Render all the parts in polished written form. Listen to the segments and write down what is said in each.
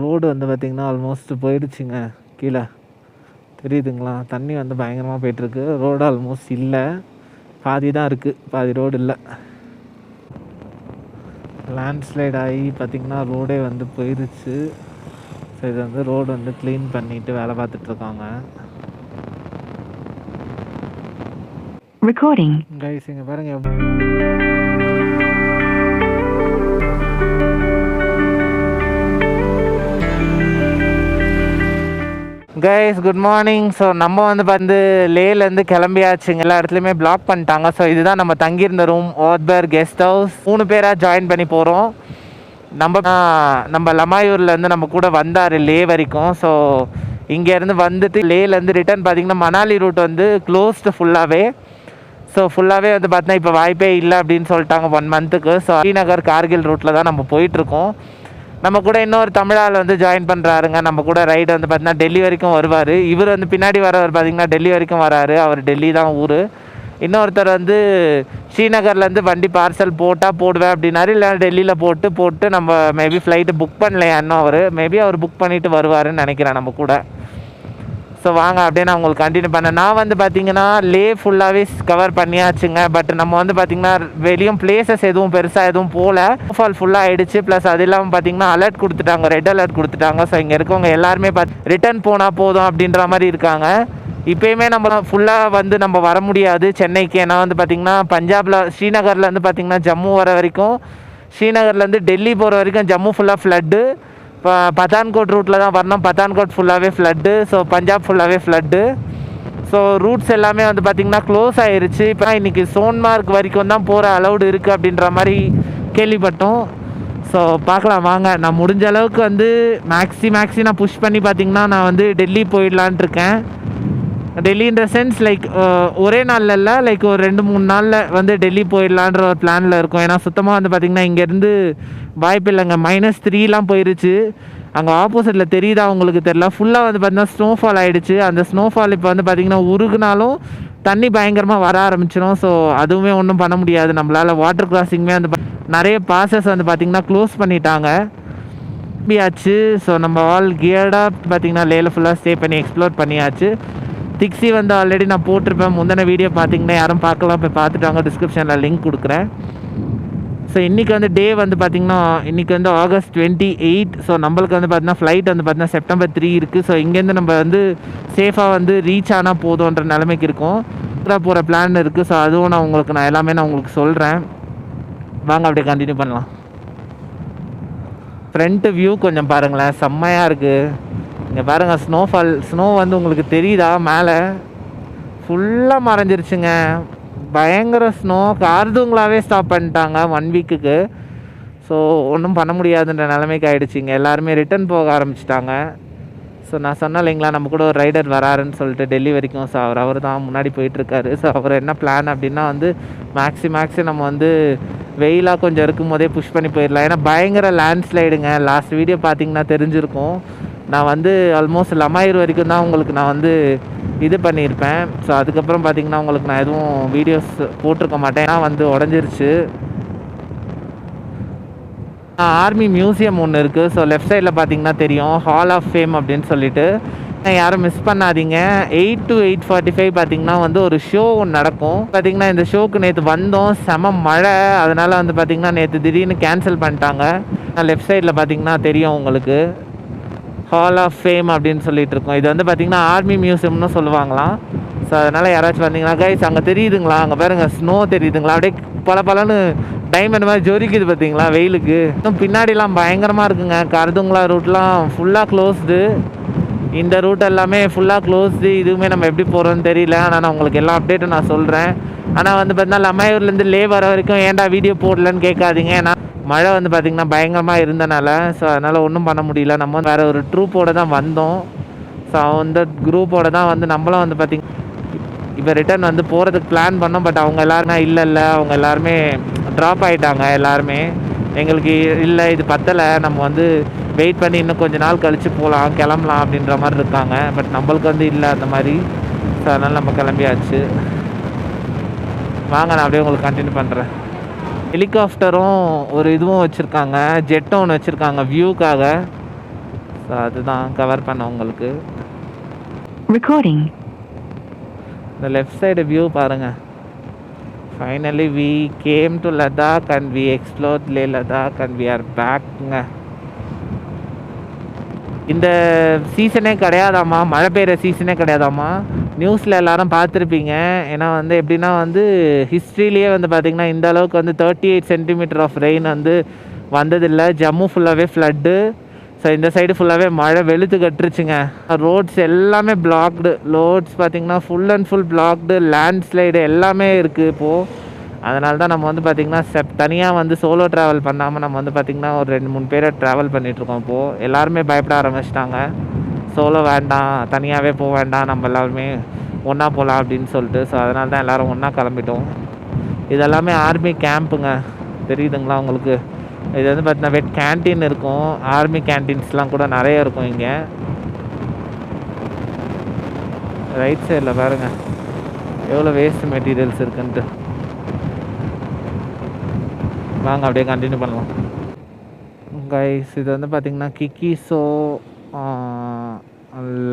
Road வந்து பார்த்திங்கன்னா almost போயிடுச்சுங்க. கீழே தெரியுதுங்களா? தண்ணி வந்து பயங்கரமாக போயிட்டுருக்கு. ரோடு ஆல்மோஸ்ட் இல்லை, பாதி தான் இருக்குது, பாதி ரோடு இல்லை. லேண்ட்ஸ்லைட் ஆகி பார்த்திங்கன்னா ரோடே வந்து போயிடுச்சு. ஸோ இது வந்து ரோடு வந்து க்ளீன் பண்ணிவிட்டு வேலை பார்த்துட்ருக்காங்க. Recording. கைஸ் இங்கே பாருங்கள். Guys good morning. ஸோ நம்ம வந்து லேலேருந்து கிளம்பியாச்சுங்க. எல்லா இடத்துலையுமே பிளாக் பண்ணிட்டாங்க. ஸோ இதுதான் நம்ம தங்கியிருந்த ரூம், ஓத்பர் கெஸ்ட் ஹவுஸ். 3 பேராக ஜாயின் பண்ணி போகிறோம். நம்ம லமாயூர்லேருந்து நம்ம கூட வந்தார் லே வரைக்கும். ஸோ இங்கேருந்து வந்துட்டு லேலேருந்து ரிட்டர்ன் பார்த்திங்கன்னா மணாலி ரூட் வந்து க்ளோஸ்டு ஃபுல்லாகவே. ஸோ ஃபுல்லாகவே வந்து பார்த்தீங்கன்னா இப்போ வாய்ப்பே இல்லை அப்படின்னு சொல்லிட்டாங்க 1 மந்த்துக்கு. ஸோ ஸ்ரீநகர் கார்கில் ரூட்டில் தான் நம்ம போயிட்டுருக்கோம். நம்ம கூட இன்னொரு தமிழால் வந்து ஜாயின் பண்ணுறாருங்க. நம்ம கூட ரைடு வந்து பார்த்தீங்கன்னா டெல்லி வரைக்கும் வருவார். இவர் வந்து பின்னாடி வரவர் பார்த்திங்கன்னா டெல்லி வரைக்கும் வராரு. அவர் டெல்லி தான் ஊர். இன்னொருத்தர் வந்து ஸ்ரீநகர்லேருந்து வண்டி பார்சல் போட்டால் போடுவேன் அப்படின்னாரு. இல்லை டெல்லியில் போட்டு நம்ம மேபி ஃப்ளைட்டு புக் பண்ணலையா இன்னும். மேபி அவர் புக் பண்ணிவிட்டு வருவாருன்னு நினைக்கிறேன் நம்ம கூட. ஸோ வாங்க அப்படியே நான் உங்களுக்கு கண்டினியூ பண்ணேன். நான் வந்து பார்த்திங்கன்னா லே ஃபுல்லாகவே கவர் பண்ணியாச்சுங்க. பட் நம்ம வந்து பார்த்திங்கன்னா வெளியும் பிளேசஸ் எதுவும் பெருசாக எதுவும் போகல. ஸ்னோஃபால் ஃபுல்லாக ஆகிடுச்சு. ப்ளஸ் அது இல்லாமல் பார்த்திங்கன்னா அலர்ட் கொடுத்துட்டாங்க, ரெட் அலர்ட் கொடுத்துட்டாங்க. ஸோ இங்கே இருக்கவங்க எல்லாருமே ரிட்டர்ன் போனால் போதும் அப்படின்ற மாதிரி இருக்காங்க. இப்போயுமே நம்ம ஃபுல்லாக வந்து நம்ம வர முடியாது சென்னைக்கு. ஏன்னா வந்து பார்த்திங்கன்னா பஞ்சாபில் ஸ்ரீநகர்லேருந்து பார்த்திங்கன்னா ஜம்மு வர வரைக்கும், ஸ்ரீநகர்லேருந்து டெல்லி போகிற வரைக்கும் ஜம்மு ஃபுல்லாக ஃப்ளட்டு. இப்போ பத்தான்கோட் ரூட்டில் தான் வரணும். பத்தான்கோட் ஃபுல்லாகவே ஃப்ளட்டு. ஸோ பஞ்சாப் ஃபுல்லாகவே ஃப்ளட்டு. ஸோ ரூட்ஸ் எல்லாமே வந்து பார்த்திங்கன்னா க்ளோஸ் ஆகிருச்சு. இப்போ இன்றைக்கி சோன்மார்க் வரைக்கும் தான் போகிற அலௌடு இருக்குது அப்படின்ற மாதிரி கேள்விப்பட்டோம். ஸோ பார்க்கலாம் வாங்க. நான் முடிஞ்ச அளவுக்கு வந்து மேக்ஸி நான் புஷ் பண்ணி பார்த்திங்கன்னா நான் வந்து டெல்லி போயிடலான்ட்டு இருக்கேன். டெல்லின்ற சென்ஸ் லைக் ஒரே நாளில் இல்லை, லைக் ஒரு 2-3 நாளில் வந்து டெல்லி போயிடலான்ற ஒரு பிளானில் இருக்கும். ஏன்னா சுத்தமாக வந்து பார்த்திங்கன்னா இங்கேருந்து வாய்ப்பு இல்லைங்க. -3 போயிருச்சு. அங்கே ஆப்போசிட்டில் தெரியுதா உங்களுக்கு தெரில, ஃபுல்லாக வந்து பார்த்திங்கன்னா ஸ்னோஃபால் ஆகிடுச்சு. அந்த ஸ்னோஃபால் இப்போ வந்து பார்த்திங்கன்னா உருகுனாலும் தண்ணி பயங்கரமாக வர ஆரம்பிச்சிடும். ஸோ அதுவுமே ஒன்றும் பண்ண முடியாது நம்மளால். வாட்டர் கிராசிங்குமே வந்து நிறைய பாசஸ் வந்து பார்த்திங்கன்னா க்ளோஸ் பண்ணிட்டாங்க ஆச்சு. ஸோ நம்ம ஆல் கியர்டாக பார்த்திங்கன்னா லேல ஃபுல்லாக ஸ்டே பண்ணி எக்ஸ்ப்ளோர் பண்ணியாச்சு. திக்ஸி வந்து ஆல்ரெடி நான் போட்டிருப்பேன். முந்தின வீடியோ பார்த்திங்கன்னா யாரும் பார்க்கலாம், போய் பார்த்துட்டாங்க. டிஸ்கிரிப்ஷனில் லிங்க் கொடுக்குறேன். ஸோ இன்றைக்கி வந்து டே வந்து பார்த்திங்கன்னா இன்றைக்கி வந்து August 28. ஸோ நம்மளுக்கு வந்து பார்த்திங்கன்னா ஃப்ளைட் வந்து பார்த்திங்கன்னா September 3 இருக்குது. ஸோ இங்கேருந்து நம்ம வந்து சேஃபாக வந்து ரீச் ஆனால் போதுன்ற நிலைமைக்கு இருக்கும். போகிற பிளான் இருக்குது. ஸோ அதுவும் நான் எல்லாமே உங்களுக்கு சொல்கிறேன். வாங்க அப்படியே கண்டினியூ பண்ணலாம். ஃப்ரண்ட்டு வியூ கொஞ்சம் பாருங்களேன், செம்மையாக இருக்குது. இங்கே பாருங்கள் ஸ்னோ வந்து உங்களுக்கு தெரியுதா? மேலே ஃபுல்லாக மறைஞ்சிருச்சுங்க. பயங்கர ஸ்னோ. கார்துங்களாகவே ஸ்டாப் பண்ணிட்டாங்க 1 வீக்குக்கு. ஸோ ஒன்றும் பண்ண முடியாதுன்ற நிலைமைக்கு ஆகிடுச்சிங்க. எல்லாருமே ரிட்டன் போக ஆரம்பிச்சிட்டாங்க. ஸோ நான் சொன்னேன் இல்லைங்களா, நம்ம கூட ஒரு ரைடர் வராருன்னு சொல்லிட்டு டெல்லி வரைக்கும். ஸோ அவர் தான் முன்னாடி போயிட்டுருக்காரு. ஸோ அவர் என்ன பிளான் அப்படின்னா வந்து மேக்ஸி நம்ம வந்து வெயிலாக கொஞ்சம் இருக்கும் போதே புஷ் பண்ணி போயிடலாம். ஏன்னா பயங்கர லேண்ட்ஸ்லைடுங்க. லாஸ்ட் வீடியோ பார்த்திங்கன்னா தெரிஞ்சிருக்கும். நான் வந்து ஆல்மோஸ்ட் லமாயூர் வரைக்கும் தான் உங்களுக்கு நான் வந்து இது பண்ணியிருப்பேன். ஸோ அதுக்கப்புறம் பார்த்திங்கன்னா உங்களுக்கு நான் எதுவும் வீடியோஸ் போட்டிருக்க மாட்டேன். ஏன்னா வந்து உடஞ்சிருச்சு. ஆர்மி மியூசியம் ஒன்று இருக்குது. ஸோ லெஃப்ட் சைடில் பார்த்திங்கன்னா தெரியும், ஹால் ஆஃப் ஃபேம் அப்படின்னு சொல்லிட்டு. யாரும் மிஸ் பண்ணாதீங்க. 8 to 8:45 பார்த்திங்கன்னா வந்து ஒரு ஷோ ஒன்று நடக்கும். பார்த்திங்கன்னா இந்த ஷோக்கு நேற்று வந்தோம், செம மழை. அதனால் வந்து பார்த்திங்கன்னா நேற்று திடீர்னு கேன்சல் பண்ணிட்டாங்க. லெஃப்ட் சைடில் பார்த்திங்கன்னா தெரியும் உங்களுக்கு, ஹால் ஆஃப் ஃபேம் அப்படின்னு சொல்லிட்டு இருக்கோம். இது வந்து பார்த்திங்கன்னா ஆர்மி மியூசியம்னு சொல்லுவாங்களாம். ஸோ அதனால் யாராச்சும் வந்தீங்கன்னா கைஸ் அங்கே தெரியுதுங்களா, அங்கே பாருங்கள் ஸ்னோ தெரியுதுங்களா, அப்படியே பலன்னு டைமண்ட் மாதிரி ஜொரிக்குது பார்த்தீங்களா வெயிலுக்கு. இன்னும் பின்னாடிலாம் பயங்கரமாக இருக்குங்க. கருதுங்களா ரூட்லாம் ஃபுல்லாக க்ளோஸ்டு. இந்த ரூட் எல்லாமே ஃபுல்லாக க்ளோஸ்டு. இதுவுமே நம்ம எப்படி போகிறோன்னு தெரியல. ஆனால் நான் உங்களுக்கு எல்லா அப்டேட்டும் நான் சொல்கிறேன். ஆனால் வந்து பார்த்தீங்கன்னா லமாயூர்லேருந்து லே வர வரைக்கும் ஏன்டா வீடியோ போடலன்னு கேட்காதீங்க. ஏன்னா மழை வந்து பார்த்திங்கன்னா பயங்கரமாக இருந்தனால. ஸோ அதனால் ஒன்றும் பண்ண முடியல. நம்ம வந்து வேறு ஒரு ட்ரூப்போடு தான் வந்தோம். ஸோ அந்த குரூப்போடு தான் வந்து நம்மளும் வந்து பார்த்திங்கன்னா இப்போ ரிட்டர்ன் வந்து போகிறதுக்கு பிளான் பண்ணோம். பட் அவங்க எல்லாருமே இல்லை அவங்க எல்லாருமே ட்ராப் ஆகிட்டாங்க. எல்லாருமே எங்களுக்கு இல்லை இது பத்தலை, நம்ம வந்து வெயிட் பண்ணி இன்னும் கொஞ்சம் நாள் கழித்து போகலாம், கிளம்பலாம் அப்படின்ற மாதிரி இருக்காங்க. பட் நம்மளுக்கு வந்து இல்லை அந்த மாதிரி. ஸோ அதனால் நம்ம கிளம்பியாச்சு. வாங்க நான் அப்படியே உங்களுக்கு கண்டினியூ பண்ணுறேன். ஹெலிகாப்டரும் ஒரு இதுவும் வச்சுருக்காங்க, ஜெட்டும் ஒன்று வச்சுருக்காங்க வியூக்காக. ஸோ அதுதான் கவர் பண்ண உங்களுக்கு. Recording. இந்த லெஃப்ட் சைடு வியூ பாருங்கள். Finally we came to Ladakh and we explored Leh Ladakh and we are பேக்குங்க. இந்த சீசனே கிடையாதாம்மா, மழை பெய்கிற சீசனே கிடையாதாம்மா. நியூஸில் எல்லாரும் பார்த்துருப்பீங்க. ஏன்னா வந்து எப்படின்னா வந்து ஹிஸ்ட்ரியிலேயே வந்து பார்த்திங்கன்னா இந்த அளவுக்கு வந்து 38 சென்டிமீட்டர் ஆஃப் ரெயின் வந்து வந்ததில்லை. ஜம்மு ஃபுல்லாகவே ஃப்ளட்டு. ஸோ இந்த சைடு ஃபுல்லாகவே மழை வெளுத்து கட்டுருச்சுங்க. ரோட்ஸ் எல்லாமே பிளாக்டு. ரோட்ஸ் பார்த்திங்கன்னா full and full blocked. Landslide எல்லாமே இருக்குது இப்போது. அதனால தான் நம்ம வந்து பார்த்திங்கன்னா தனியாக வந்து சோலோ ட்ராவல் பண்ணாமல் நம்ம வந்து பார்த்திங்கன்னா ஒரு 2-3 பேரை ட்ராவல் பண்ணிகிட்ருக்கோம். இப்போது எல்லாருமே பயப்பட ஆரம்பிச்சிட்டாங்க. சோலோ வேண்டாம், தனியாகவே போக வேண்டாம், நம்ம எல்லாருமே ஒன்றா போகலாம் அப்படின்னு சொல்லிட்டு. ஸோ அதனால தான் எல்லோரும் ஒன்றா கிளம்பிட்டோம். இதெல்லாமே ஆர்மி கேம்ப்புங்க, தெரியுதுங்களா உங்களுக்கு? இது வந்து பார்த்தீங்கன்னா வெட் கேன்டீன் இருக்கும். ஆர்மி கேன்டீன்ஸ்லாம் கூட நிறைய இருக்கும் இங்கே. ரைட் சைடில் பாருங்கள் எவ்வளோ வேஸ்ட் மெட்டீரியல்ஸ் இருக்குன்ட்டு. வாங்க அப்படியே கண்டினியூ பண்ணலாம் கைஸ். இது வந்து பார்த்திங்கன்னா கிக்கிசோ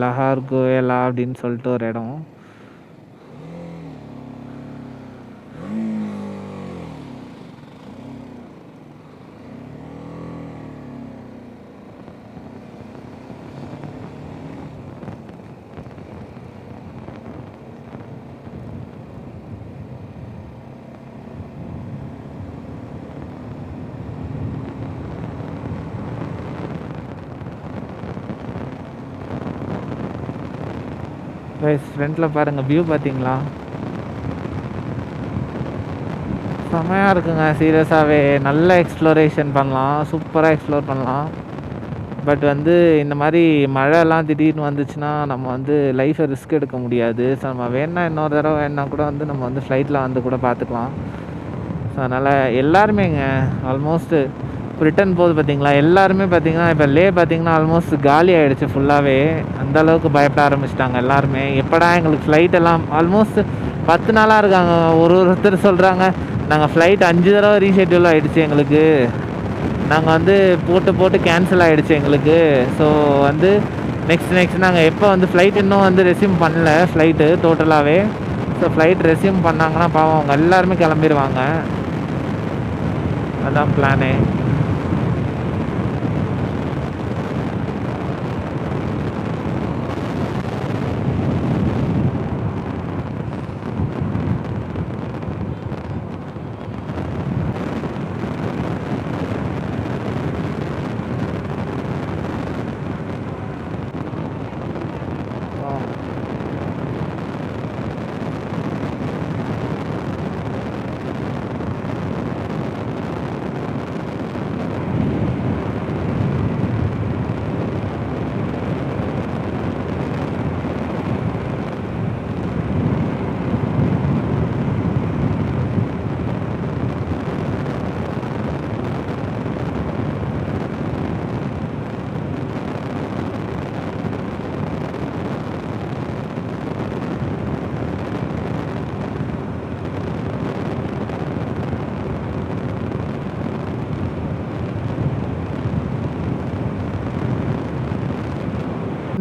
லஹார் கோயலா அப்படின்னு சொல்லிட்டு ஒரு இடம். கைஸ் ஃப்ரண்ட்டில் பாருங்கள் வியூ பார்த்தீங்களா? செம்மையாக இருக்குங்க. சீரியஸாகவே நல்ல எக்ஸ்ப்ளோரேஷன் பண்ணலாம், சூப்பராக எக்ஸ்ப்ளோர் பண்ணலாம். பட் வந்து இந்த மாதிரி மழைலாம் திடீர்னு வந்துச்சுன்னா நம்ம வந்து லைஃப்பை ரிஸ்க் எடுக்க முடியாது. ஸோ நம்ம வேணால் இன்னொரு தடவை வேணால் கூட வந்து நம்ம வந்து ஃப்ளைட்டில் வந்து கூட பார்த்துக்கலாம். ஸோ அதனால் எல்லாருமேங்க ஆல்மோஸ்ட்டு ரிட்டன் போகுது பார்த்தீங்களா, எல்லாருமே பார்த்தீங்கன்னா இப்போ லே பார்த்தீங்கன்னா ஆல்மோஸ்ட் காலி ஆகிடுச்சு ஃபுல்லாகவே. அந்தளவுக்கு பயப்பட ஆரம்பிச்சிட்டாங்க எல்லாருமே. எப்படா எங்களுக்கு ஃப்ளைட் எல்லாம் ஆல்மோஸ்ட் 10 நாளாக இருக்காங்க. ஒருத்தர் சொல்கிறாங்க நாங்கள் ஃப்ளைட் 5 தடவை ரீஷெட்யூல் ஆகிடுச்சு எங்களுக்கு, நாங்கள் வந்து போட்டு கேன்சல் ஆகிடுச்சு எங்களுக்கு. ஸோ வந்து நெக்ஸ்ட் நாங்கள் எப்போ வந்து ஃப்ளைட் இன்னும் வந்து ரெஸ்யூம் பண்ணல ஃப்ளைட்டு டோட்டலாகவே. ஸோ ஃப்ளைட் ரெஸ்யூம் பண்ணாங்கன்னா பாவம் அவங்க எல்லாருமே கிளம்பிடுவாங்க. அதுதான் பிளானே.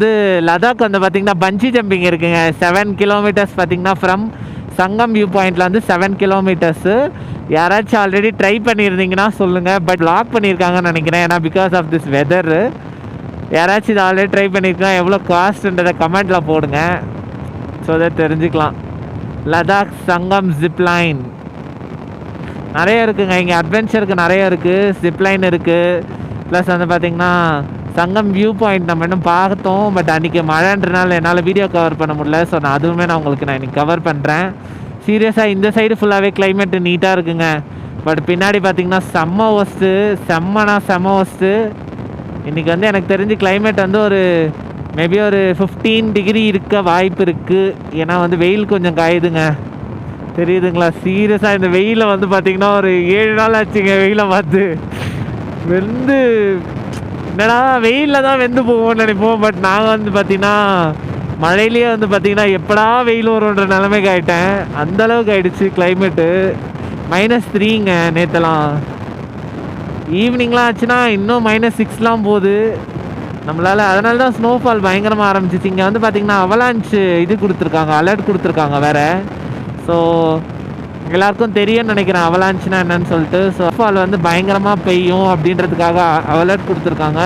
வந்து லடாக் வந்து பார்த்திங்கன்னா பஞ்சி ஜம்பிங் இருக்குங்க. 7 கிலோமீட்டர்ஸ் பார்த்திங்கன்னா ஃப்ரம் சங்கம் வியூ பாயிண்டில் வந்து 7 கிலோமீட்டர்ஸு. யாராச்சும் ஆல்ரெடி ட்ரை பண்ணியிருந்தீங்கன்னா சொல்லுங்கள். பட் லாக் பண்ணியிருக்காங்கன்னு நினைக்கிறேன், ஏன்னா பிகாஸ் ஆஃப் திஸ் வெதரு. யாராச்சும் இது ஆல்ரெடி ட்ரை பண்ணியிருக்கா எவ்வளோ காஸ்ட்ன்றதை கமெண்ட்டில் போடுங்க. ஸோ அதை தெரிஞ்சுக்கலாம். லடாக் சங்கம் ஜிப்லைன் நிறைய இருக்குங்க இங்கே. அட்வென்ச்சருக்கு நிறைய இருக்குது. ஜிப்லைன் இருக்குது. ப்ளஸ் வந்து பார்த்திங்கன்னா சங்கம் வியூ பாயிண்ட் நம்ம இன்னும் பார்த்தோம். பட் அன்றைக்கி மழைன்றனால என்னால் வீடியோ கவர் பண்ண முடியல. ஸோ நான் அதுவுமே நான் இன்றைக்கி கவர் பண்ணுறேன். சீரியஸாக இந்த சைடு ஃபுல்லாகவே கிளைமேட்டு நீட்டாக இருக்குங்க. பட் பின்னாடி பார்த்திங்கன்னா செம்ம ஒஸ்ட்டு. இன்றைக்கி வந்து எனக்கு தெரிஞ்சு கிளைமேட் வந்து ஒரு மேபி ஒரு 15 டிகிரி இருக்க வாய்ப்பு இருக்குது. ஏன்னா வந்து வெயில் கொஞ்சம் காயுதுங்க, தெரியுதுங்களா? சீரியஸாக இந்த வெயிலில் வந்து பார்த்திங்கன்னா ஒரு 7 நாள் ஆச்சுங்க வெயிலை பார்த்து. வெந்து என்னடா வெயிலில் தான் வெந்து போவோம்னு நினைப்போம். பட் நாங்கள் வந்து பார்த்திங்கன்னா மழையிலேயே வந்து பார்த்திங்கன்னா எப்படா வெயில் வரும்ன்ற நிலைமைக்கு ஆகிட்டேன். அந்தளவுக்கு ஆகிடுச்சு கிளைமேட்டு. -3ங்க நேற்றுலாம். ஈவினிங்லாம் ஆச்சுன்னா இன்னும் -6லாம் போகுது. நம்மளால் அதனால தான் ஸ்னோஃபால் பயங்கரமாக ஆரம்பிச்சிச்சு. இங்கே வந்து பார்த்திங்கன்னா அவலான்ச்சு இது கொடுத்துருக்காங்க, அலர்ட் கொடுத்துருக்காங்க வேறு. ஸோ எல்லாருக்கும் தெரியும்னு நினைக்கிறேன் அவலான்ச்சுனா என்னன்னு சொல்லிட்டு. ஸோ ஃபால் வந்து பயங்கரமாக பெய்யும் அப்படின்றதுக்காக அலர்ட் கொடுத்துருக்காங்க.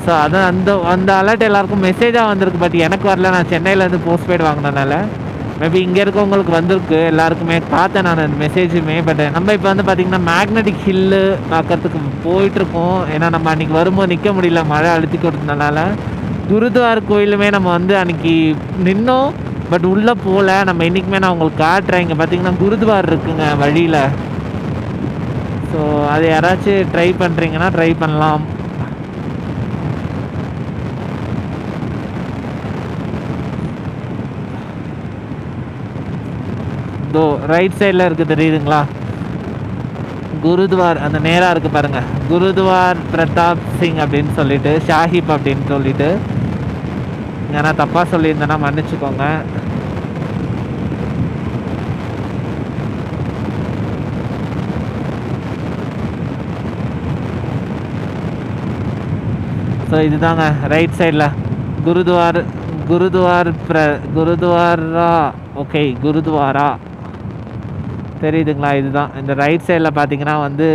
ஸோ அதான் அந்த அலர்ட் எல்லாருக்கும் மெசேஜாக வந்திருக்கு. பட் எனக்கு வரல, நான் சென்னையிலேருந்து போஸ்ட்பெய்டு வாங்கினதுனால. மேபி இங்கே இருக்கவங்களுக்கு வந்திருக்கு எல்லாருக்குமே, பார்த்தேன் நான் அந்த மெசேஜுமே. பட் நம்ம இப்போ வந்து பார்த்திங்கன்னா மேக்னெட்டிக் ஹில்லு பார்க்கறதுக்கு போயிட்டுருக்கோம். ஏன்னா நம்ம அன்றைக்கி வரும்போது நிற்க முடியல, மழை அழுத்தி கொடுத்ததுனால. குருத்வார் கோயிலுமே நம்ம வந்து அன்றைக்கி நின்னோம், பட் உள்ளே போகல. நம்ம இன்றைக்குமே நான் உங்களுக்கு காட்டுறேன். இங்கே பார்த்திங்கன்னா குருத்வார் இருக்குங்க வழியில். ஸோ அது யாராச்சும் ட்ரை பண்ணுறீங்கன்னா ட்ரை பண்ணலாம். இதோ ரைட் சைடில் இருக்குது தெரியுதுங்களா குருத்வார், அந்த நேராக இருக்குது பாருங்கள், குருத்வார் பிரதாப் சிங் அப்படின்னு சொல்லிட்டு, ஷாஹிப் அப்படின்னு சொல்லிட்டு. ஏன்னா தப்பாக சொல்லியிருந்தேன்னா மன்னிச்சுக்கோங்க. ஸோ இதுதாங்க ரைட் சைடில் குருத்வாரா. ஓகே, குருத்வாரா தெரியுதுங்களா? இதுதான். இந்த ரைட் சைடில் பார்த்தீங்கன்னா வந்து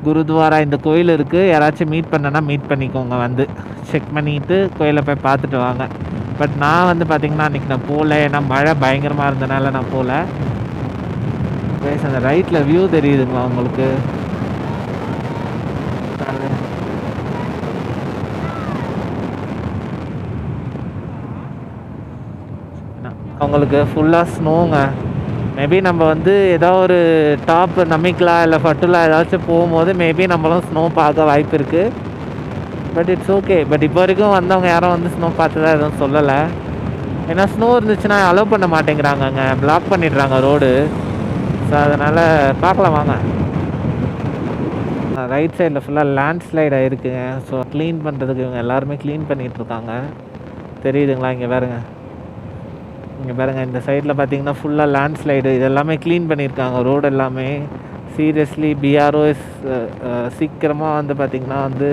குருத்வாரா, இந்த கோயில் இருக்குது. யாராச்சும் மீட் பண்ணனா மீட் பண்ணிக்கோங்க, வந்து செக் பண்ணிவிட்டு கோயிலை போய் பார்த்துட்டு வாங்க. பட் நான் வந்து பார்த்திங்கன்னா அன்றைக்கி நான் போகல, ஏன்னா மழை பயங்கரமாக இருந்தனால நான் போகல. அந்த ரைட்டில் வியூ தெரியுதுங்களா உங்களுக்கு? அவங்களுக்கு ஃபுல்லாக ஸ்னோங்க. மேபி நம்ம வந்து ஏதோ ஒரு டாப் நமிக்கலா இல்லை ஃபட்டுலா ஏதாச்சும் போகும்போது மேபி நம்மளும் ஸ்னோ பார்க்க வாய்ப்பு இருக்குது. But it's okay. பட் இப்போ வரைக்கும் வந்தவங்க யாரும் வந்து ஸ்னோ பார்த்ததா எதுவும் சொல்லலை. ஏன்னா ஸ்னோ இருந்துச்சுன்னா அலோவ் பண்ண மாட்டேங்கிறாங்கங்க, பிளாக் பண்ணிடுறாங்க ரோடு. ஸோ அதனால் பார்க்கலாம் வாங்க. ரைட் சைடில் ஃபுல்லாக லேண்ட்ஸ்லைட் ஆகிருக்குங்க. ஸோ க்ளீன் பண்ணுறதுக்கு இவங்க எல்லாருமே க்ளீன் பண்ணிகிட்ருக்காங்க. தெரியுதுங்களா? இங்கே பாருங்க, இங்கே பாருங்கள், இந்த சைடில் பார்த்தீங்கன்னா ஃபுல்லாக லேண்ட்ஸ்லைடு. இது எல்லாமே க்ளீன் பண்ணியிருக்காங்க ரோடு எல்லாமே. சீரியஸ்லி பிஆர்ஓஎஸ் சீக்கிரமாக வந்து பார்த்திங்கன்னா வந்து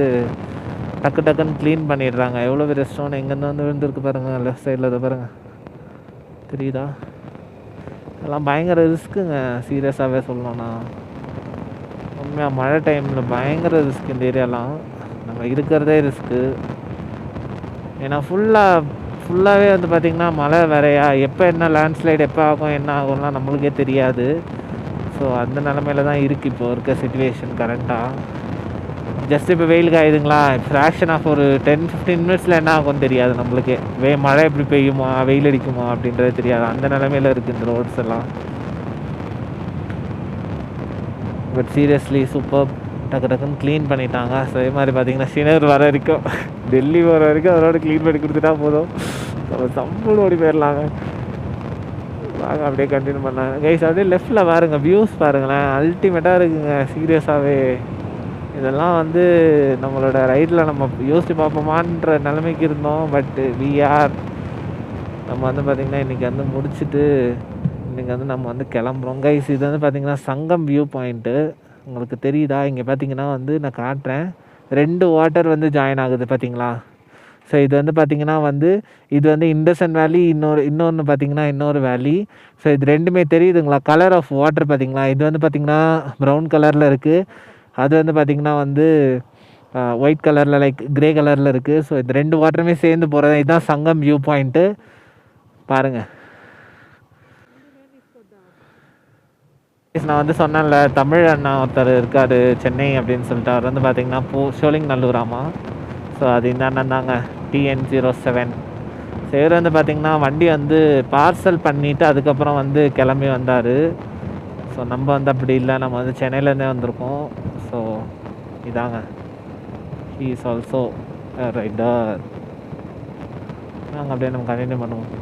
டக்குன்னு க்ளீன் பண்ணிடுறாங்க. எவ்வளோ பெரிய ஸ்டோன் எங்கேருந்து வந்து விழுந்துருக்கு பாருங்கள், லெஃப்ட் சைடில் இதை பாருங்கள், தெரியுதா? எல்லாம் பயங்கர ரிஸ்க்குங்க, சீரியஸாகவே சொல்லணும்னா. உண்மையாக மழை டைமில் பயங்கர ரிஸ்க் இந்த ஏரியாலாம். நம்ம இருக்கிறதே ரிஸ்க்கு. ஏன்னா ஃபுல்லாகவே வந்து பார்த்திங்கன்னா மழை வேறையா, எப்போ என்ன லேண்ட்ஸ்லைடு எப்போ ஆகும் என்ன ஆகும்லாம் நம்மளுக்கே தெரியாது. ஸோ அந்த நிலமையில தான் இருக்குது இப்போ இருக்க சிச்சுவேஷன் கரண்ட்டாக. ஜஸ்ட் இப்போ வெயில் காயுதுங்களா, ஃப்ராக்ஷன் ஆஃப் ஒரு 10-15 மினிட்ஸில் என்ன ஆகும்னு தெரியாது நம்மளுக்கே. மழை எப்படி பெய்யுமா, வெயில் அடிக்குமா அப்படின்றது தெரியாது. அந்த நிலமையில இருக்குது இந்த ரோட்ஸ் எல்லாம். பட் சீரியஸ்லி சூப்பர், டக்குன்னு க்ளீன் பண்ணிட்டாங்க. ஸோ அதே மாதிரி பார்த்திங்கன்னா ஸ்ரீநகர் வர வரைக்கும், டெல்லி வர வரைக்கும் அதோட க்ளீன் பண்ணி கொடுத்துட்டா போதும், நம்ம சம்பளம் ஓடி போயிடலாங்க. வாங்க அப்படியே கண்டினியூ பண்ணாங்க கைஸ். அப்படியே லெஃப்டில் பாருங்க, வியூஸ் பாருங்களேன், அல்டிமேட்டாக இருக்குங்க சீரியஸாகவே. இதெல்லாம் வந்து நம்மளோட ரைட்டில் நம்ம யோசித்து பார்ப்போமான்ற நிலைமைக்கு இருந்தோம். பட் நம்ம வந்து பார்த்திங்கன்னா இன்றைக்கி வந்து முடிச்சுட்டு இன்றைக்கி வந்து நம்ம வந்து கிளம்புறோம் கைஸ். இது வந்து பார்த்திங்கன்னா சங்கம் வியூ பாயிண்ட்டு, உங்களுக்கு தெரியுதா? இங்கே பார்த்தீங்கன்னா வந்து நான் காட்டுறேன், 2 வாட்டர் வந்து ஜாயின் ஆகுது பார்த்தீங்களா? ஸோ இது வந்து பார்த்திங்கன்னா வந்து இது வந்து இண்டசன் வேலி, இன்னொன்று பார்த்திங்கன்னா இன்னொரு வேலி. ஸோ இது ரெண்டுமே தெரியுதுங்களா? கலர் ஆஃப் வாட்டர் பார்த்திங்களா? இது வந்து பார்த்திங்கன்னா ப்ரௌன் கலரில் இருக்குது, அது வந்து பார்த்திங்கன்னா வந்து ஒயிட் கலரில் லைக் க்ரே கலரில் இருக்குது. ஸோ இது 2 வாட்டருமே சேர்ந்து போகிறது, இதுதான் சங்கம் வியூ பாயிண்ட்டு பாருங்கள். நான் வந்து சொன்னேன்ல, தமிழ் அண்ணா ஒருத்தர் இருக்கார் சென்னை அப்படின்னு சொல்லிட்டு, அவர் வந்து பார்த்திங்கன்னா சோழிங்கநல்லூராமா. ஸோ அது இந்த அண்ணன் தாங்க, TN07. ஸோ இவர் வந்து பார்த்திங்கன்னா வண்டி வந்து பார்சல் பண்ணிவிட்டு அதுக்கப்புறம் வந்து கிளம்பி வந்தார். ஸோ நம்ம வந்து அப்படி இல்லை, நம்ம வந்து சென்னையிலேருந்தே வந்திருக்கோம். ஸோ இதாங்க, ஹீ இஸ் ஆல்சோ ரைடர். நாங்கள் அப்படியே நம்ம கண்டினியூ பண்ணுவோம்.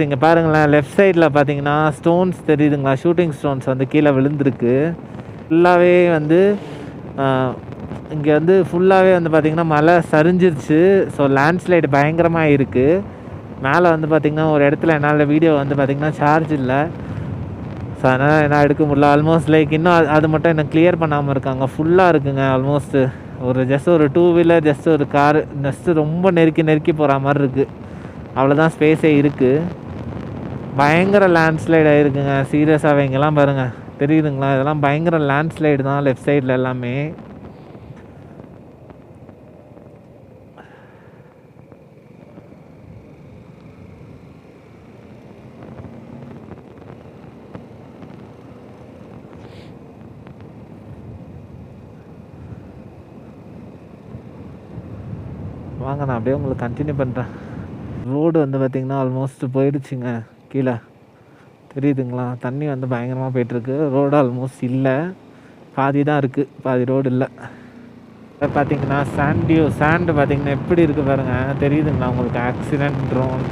இங்கே பாருங்களேன், லெஃப்ட் சைடில் பார்த்தீங்கன்னா ஸ்டோன்ஸ் தெரியுதுங்களா, ஷூட்டிங் ஸ்டோன்ஸ் வந்து கீழே விழுந்திருக்கு. ஃபுல்லாகவே வந்து இங்கே வந்து ஃபுல்லாகவே வந்து பார்த்திங்கன்னா மழை சரிஞ்சிருச்சு. ஸோ லேண்ட்ஸ்லைடு பயங்கரமாக இருக்குது. மேலே வந்து பார்த்திங்கன்னா ஒரு இடத்துல என்னால் வீடியோ வந்து பார்த்திங்கன்னா சார்ஜ் இல்லை. ஸோ அதனால் என்ன எடுக்க முடியல. ஆல்மோஸ்ட் லைக் இன்னும் அது மட்டும் என்ன கிளியர் பண்ணாமல் இருக்காங்க. ஃபுல்லாக இருக்குங்க. ஆல்மோஸ்ட்டு ஜஸ்ட் ஒரு 2 வீலர், ஜஸ்ட் ஒரு காரு, ஜஸ்ட்டு ரொம்ப நெருக்கி போகிற மாதிரி இருக்குது. அவ்வளோதான் ஸ்பேஸே இருக்குது. பயங்கர லேண்ட்ஸ்லைடு ஆகிருக்குங்க. சீரியஸாகவே இங்கெல்லாம் பாருங்கள், தெரியுதுங்களா? இதெல்லாம் பயங்கர லேண்ட்ஸ்லைடு தான் லெஃப்ட் சைடில் எல்லாமே. வாங்க நான் அப்படியே உங்களுக்கு கண்டினியூ பண்ணுறேன். ரோடு வந்து பார்த்திங்கன்னா ஆல்மோஸ்ட் போயிடுச்சுங்க. கீழே தெரியுதுங்களா? தண்ணி வந்து பயங்கரமாக போயிட்டுருக்கு. ரோடு ஆல்மோஸ்ட் இல்லை, பாதி தான் இருக்குது, பாதி ரோடு இல்லை. பார்த்தீங்கன்னா சாண்டு பார்த்தீங்கன்னா எப்படி இருக்குது பாருங்கள், தெரியுதுங்களா உங்களுக்கு? Accident prone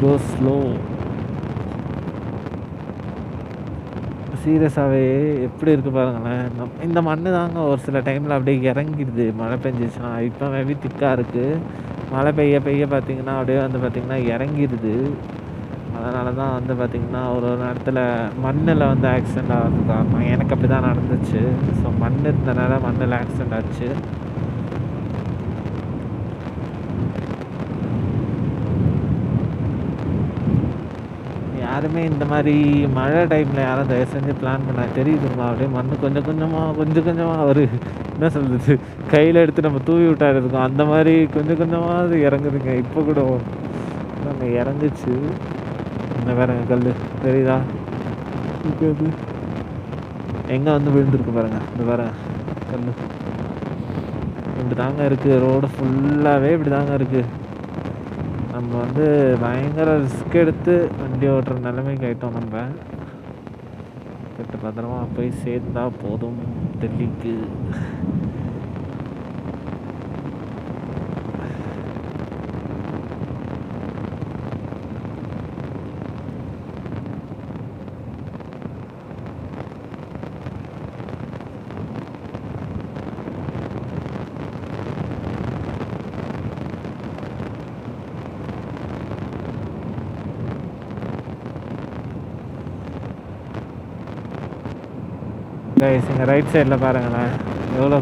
go slow. சீரியஸாகவே எப்படி இருக்குது பாருங்களேன். இந்த மண்ணு தாங்க ஒரு சில டைமில் அப்படியே இறங்கிடுது மழை பெஞ்சிச்சுன்னா. இப்போ மேபி திக்காக இருக்குது. மழை பெய்ய பார்த்திங்கன்னா அப்படியே வந்து பார்த்திங்கன்னா இறங்கிடுது. அதனால தான் வந்து பார்த்திங்கன்னா ஒரு நேரத்தில் மண்ணில் வந்து ஆக்சிடெண்ட் ஆகிறதுக்கு காரணம். எனக்கு அப்படி தான் நடந்துச்சு. ஸோ மண் இருந்தனால மண்ணில் ஆக்சிடெண்ட் ஆச்சு. யாருமே இந்த மாதிரி மழை டைமில் யாரும் தயவு செஞ்சு பிளான் பண்ண, தெரியுதுங்களா? அப்படியே மண் கொஞ்சம் கொஞ்சமாக ஒரு என்ன சொல்கிறது, கையில் எடுத்து நம்ம தூவி விட்டாரு இருக்கோம், அந்த மாதிரி கொஞ்சமாக அது இறங்குதுங்க. இப்போ கூட நாங்கள் இறங்குச்சு. இந்த வேறங்க கல் தெரியுதா? அது எங்கே வந்து விழுந்துருக்கு பாருங்க. இந்த வேற கல் இப்படி தாங்க இருக்குது. ரோடு ஃபுல்லாகவே இப்படி தாங்க இருக்குது. நம்ம வந்து பயங்கர ரிஸ்க் எடுத்து வண்டி ஓட்டுற நிலைமைக்கு ஆகிட்டோம். நம்ம கிட்ட பத்திரமா போய் சேர்ந்தா போதும் டெல்லிக்கு. இங்கே ரைட் சைடில் பாருங்களேன், எவ்வளோ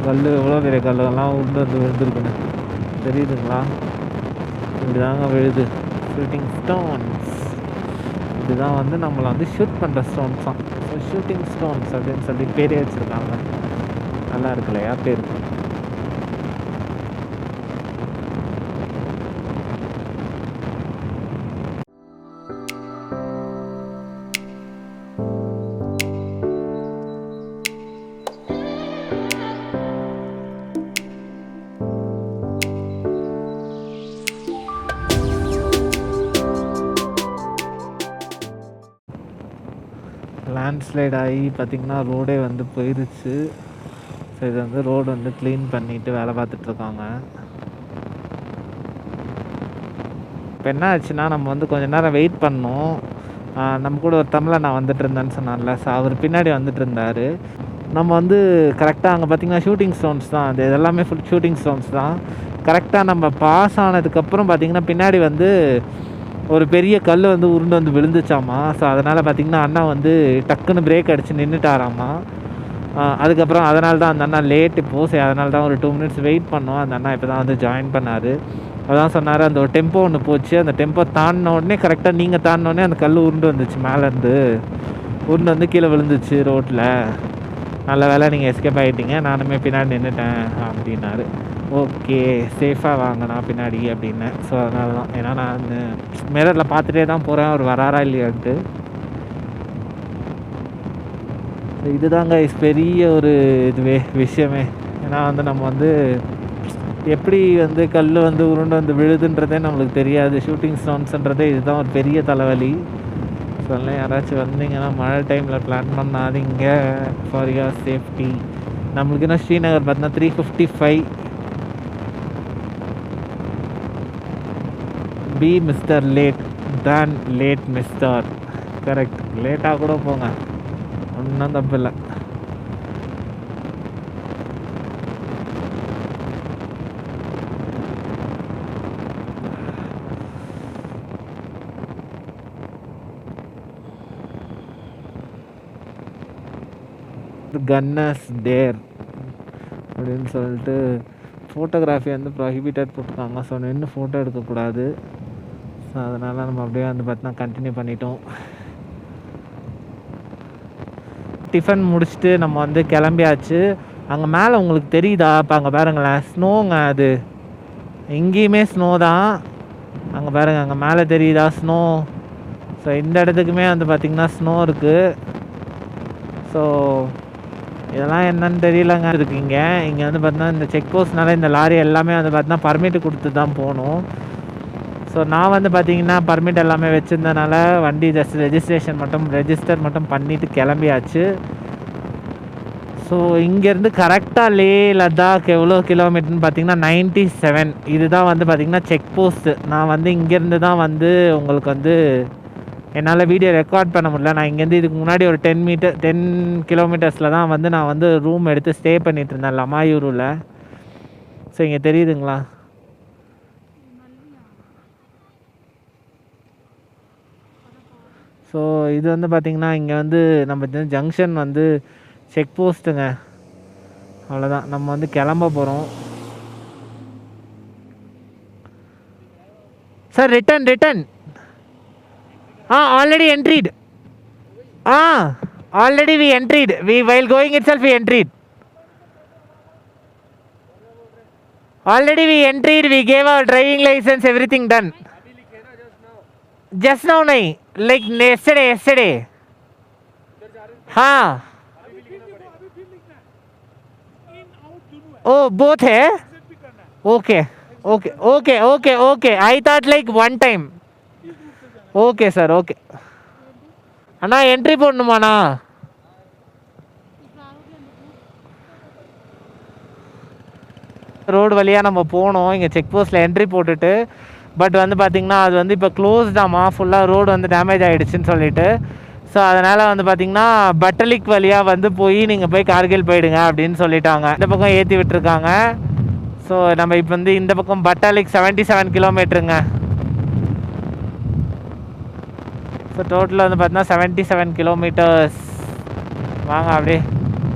பெரிய கல்லுகள்லாம் உள்ள வந்து விழுந்துருக்குன்னு தெரியுதுங்களா? இப்படி தாங்க விழுது. ஷூட்டிங் ஸ்டோன்ஸ் இதுதான் வந்து நம்மளை வந்து ஷூட் பண்ணுற ஸ்டோன்ஸ் தான். ஸோ ஷூட்டிங் ஸ்டோன்ஸ் அப்படின்னு சொல்லி பேரே வச்சுருக்காங்க. நல்லா இருக்கு இல்லையா பேர்? லேண்ட்ஸ்லைட் ஆகி பார்த்திங்கன்னா ரோடே வந்து போயிடுச்சு. ஸோ இது வந்து ரோடு வந்து க்ளீன் பண்ணிவிட்டு வேலை பார்த்துட்ருக்காங்க. இப்போ என்ன ஆச்சுன்னா, நம்ம வந்து கொஞ்சம் நேரம் வெயிட் பண்ணோம். நம்ம கூட ஒரு தமிழை நான் வந்துட்டு இருந்தேன்னு சொன்னார்ல, ஸோ அவர் பின்னாடி வந்துட்டு இருந்தார். நம்ம வந்து கரெக்டாக அங்கே பார்த்திங்கன்னா ஷூட்டிங் ஸ்டோன்ஸ் தான், அது எல்லாமே ஃபுல் ஷூட்டிங் ஸ்டோன்ஸ் தான். கரெக்டாக நம்ம பாஸ் ஆனதுக்கப்புறம் பார்த்திங்கன்னா பின்னாடி வந்து ஒரு பெரிய கல் வந்து உருண்டு வந்து விழுந்துச்சாமா. ஸோ அதனால் பார்த்திங்கன்னா அண்ணா வந்து டக்குன்னு பிரேக் அடித்து நின்றுட்டாராமா. அதுக்கப்புறம் அதனால தான் அந்த அண்ணா லேட் இப்போது. சரி, அதனால தான் ஒரு 2 மினிட்ஸ் வெயிட் பண்ணோம். அந்த அண்ணா இப்போ தான் வந்து ஜாயின் பண்ணார். அதான் சொன்னார், அந்த ஒரு டெம்போ ஒன்று போச்சு, அந்த டெம்போ தாண்டின உடனே கரெக்டாக நீங்கள் தாண்டினோடனே அந்த கல் உருண்டு வந்துச்சு, மேலேருந்து உருண்டு வந்து கீழே விழுந்துச்சு ரோட்டில். நல்ல வேலை நீங்கள் எஸ்கேப் ஆகிட்டீங்க, நானுமே பின்னாடி நின்றுட்டேன் அப்படின்னாரு. ஓகே, சேஃபாக வாங்க நான் பின்னாடி அப்படின்னேன். ஸோ அதனால தான், ஏன்னா நான் அந்த மிரரில் பார்த்துட்டே தான் போகிறேன் அவர் வராரா இல்லையான்ட்டு. இதுதாங்க பெரிய ஒரு விஷயமே. ஏன்னா வந்து நம்ம வந்து எப்படி வந்து கல் வந்து உருண்டு வந்து விழுதுன்றதே நம்மளுக்கு தெரியாது. ஷூட்டிங் ஸ்டோன்ஸுன்றதே இதுதான் ஒரு பெரிய தலைவலி. ஸோ யாராச்சும் வந்தீங்கன்னா மழை டைமில் பிளான் பண்ணாதீங்க, ஃபார் யுவர் சேஃப்டி. நம்மளுக்கு இன்னும் ஸ்ரீநகர் பார்த்தீங்கன்னா 355 B mister late then late mister. Correct, லேட்டாக கூட போங்க, ஒன்றும் தப்பு இல்லை. கன்னஸ் டேர் அப்படின்னு சொல்லிட்டு ஃபோட்டோகிராஃபி வந்து ப்ரொஹிபிட்டட் போட்டிருக்காங்க. ஸோ நின்று ஃபோட்டோ எடுக்கக்கூடாது. ஸோ அதனால் நம்ம அப்படியே வந்து பார்த்தீங்கன்னா கண்டினியூ பண்ணிட்டோம். டிஃபன் முடிச்சுட்டு நம்ம வந்து கிளம்பியாச்சு. அங்கே மேலே உங்களுக்கு தெரியுதா? இப்போ அங்கே பாருங்களேன், ஸ்னோங்க. அது எங்கேயுமே ஸ்னோ தான். அங்கே பாருங்கள், அங்கே மேலே தெரியுதா ஸ்னோ? ஸோ இந்த இடத்துக்குமே வந்து பார்த்திங்கன்னா ஸ்னோ இருக்குது. ஸோ இதெல்லாம் என்னன்னு தெரியலங்க இருக்குங்க. இங்கே வந்து பார்த்தீங்கன்னா இந்த செக் போஸ்ட்னால இந்த லாரி எல்லாமே வந்து பார்த்தீங்கன்னா பர்மிட் கொடுத்து தான் போகணும். ஸோ நான் வந்து பார்த்தீங்கன்னா பர்மிட் எல்லாமே வச்சுருந்தனால வண்டி ஜஸ்ட் ரெஜிஸ்டர் மட்டும் பண்ணிவிட்டு கிளம்பியாச்சு. ஸோ இங்கேருந்து கரெக்டாக லே லடாக் எவ்வளோ கிலோமீட்டர்னு பார்த்தீங்கன்னா 97. இதுதான் வந்து பார்த்திங்கன்னா செக் போஸ்ட்டு. நான் வந்து இங்கேருந்து தான் வந்து உங்களுக்கு வந்து என்னால் வீடியோ ரெக்கார்ட் பண்ண முடியல. நான் இங்கேருந்து இதுக்கு முன்னாடி ஒரு 10 கிலோமீட்டர்ஸில் தான் வந்து நான் வந்து ரூம் எடுத்து ஸ்டே பண்ணிகிட்டு இருந்தேன் லமாயூரில். ஸோ இங்கே தெரியுதுங்களா? ஸோ இது வந்து பார்த்திங்கன்னா இங்கே வந்து நம்ம ஜங்ஷன் வந்து செக் போஸ்ட்டுங்க. அவ்வளோதான், நம்ம வந்து கிளம்ப போகிறோம். Sir return already entered. Already we entered. While going itself we entered. Already we entered. We gave our driving license, everything done. Just now nahi, like yesterday. हाँ. Oh, both है. Okay. I thought like one time. Okay sir, okay அண்ணா. Entry போடணுமாண்ணா? Road வழியாக நம்ம போனோம். இங்கே check போஸ்ட்டில் entry போட்டுட்டு, பட் வந்து பார்த்திங்கன்னா அது வந்து இப்போ க்ளோஸ்டாமா, ஃபுல்லாக ரோடு வந்து டேமேஜ் ஆகிடுச்சின்னு சொல்லிட்டு. ஸோ அதனால் வந்து பார்த்திங்கன்னா பட்டலிக் வழியாக வந்து நீங்கள் போய் கார்கில் போயிடுங்க அப்படின்னு சொல்லிட்டாங்க. இந்த பக்கம் ஏற்றி விட்டுருக்காங்க. ஸோ நம்ம இப்போ வந்து இந்த பக்கம் பட்டாலிக் 77 கிலோமீட்டருங்க. ஸோ டோட்டலாக வந்து பார்த்தீங்கன்னா 77 கிலோமீட்டர்ஸ். வாங்க அப்படியே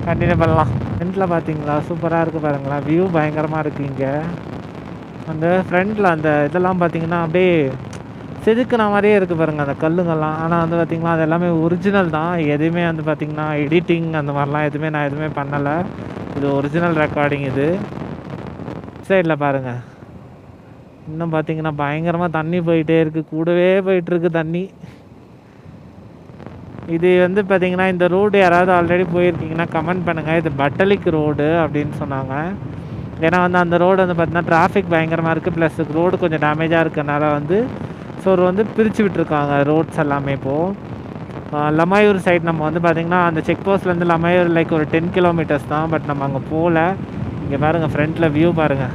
கண்டினியூ பண்ணலாம். ஃப்ரண்ட்டில் பார்த்தீங்களா சூப்பராக இருக்குது பாருங்களா, வியூ பயங்கரமாக இருக்குது. இங்கே அந்த ஃப்ரண்ட்டில் அந்த இதெல்லாம் பார்த்தீங்கன்னா அப்படியே செதுக்குன மாதிரியே இருக்குது பாருங்கள் அந்த கல்லுங்கள்லாம். ஆனால் வந்து பார்த்திங்கன்னா அது எல்லாமே ஒரிஜினல் தான். எதுவுமே வந்து பார்த்திங்கன்னா எடிட்டிங் அந்த மாதிரிலாம் நான் எதுவுமே பண்ணலை. இது ஒரிஜினல் ரெக்கார்டிங். இது சைடில் பாருங்கள், இன்னும் பார்த்திங்கன்னா பயங்கரமாக தண்ணி போயிட்டே இருக்குது, கூடவே போயிட்டுருக்கு தண்ணி. இது வந்து பார்த்திங்கன்னா இந்த ரோடு யாராவது ஆல்ரெடி போயிருக்கீங்கன்னா கமெண்ட் பண்ணுங்கள். இது பட்டலிக் ரோடு அப்படின்னு சொன்னாங்க. ஏன்னா வந்து அந்த ரோடு வந்து பார்த்திங்கன்னா டிராஃபிக் பயங்கரமாக இருக்குது, ப்ளஸ் ரோடு கொஞ்சம் டேமேஜாக இருக்கிறனால வந்து ஸோ வந்து பிரித்து விட்டுருக்காங்க ரோட்ஸ் எல்லாமே. இப்போது லமாயூர் சைட் நம்ம வந்து பார்த்திங்கன்னா அந்த செக் போஸ்ட்லேருந்து லமாயூர் லைக் ஒரு 10 கிலோமீட்டர்ஸ் தான். பட் நம்ம அங்கே போகல. இங்கே பாருங்கள் ஃப்ரண்ட்டில் வியூ பாருங்கள்,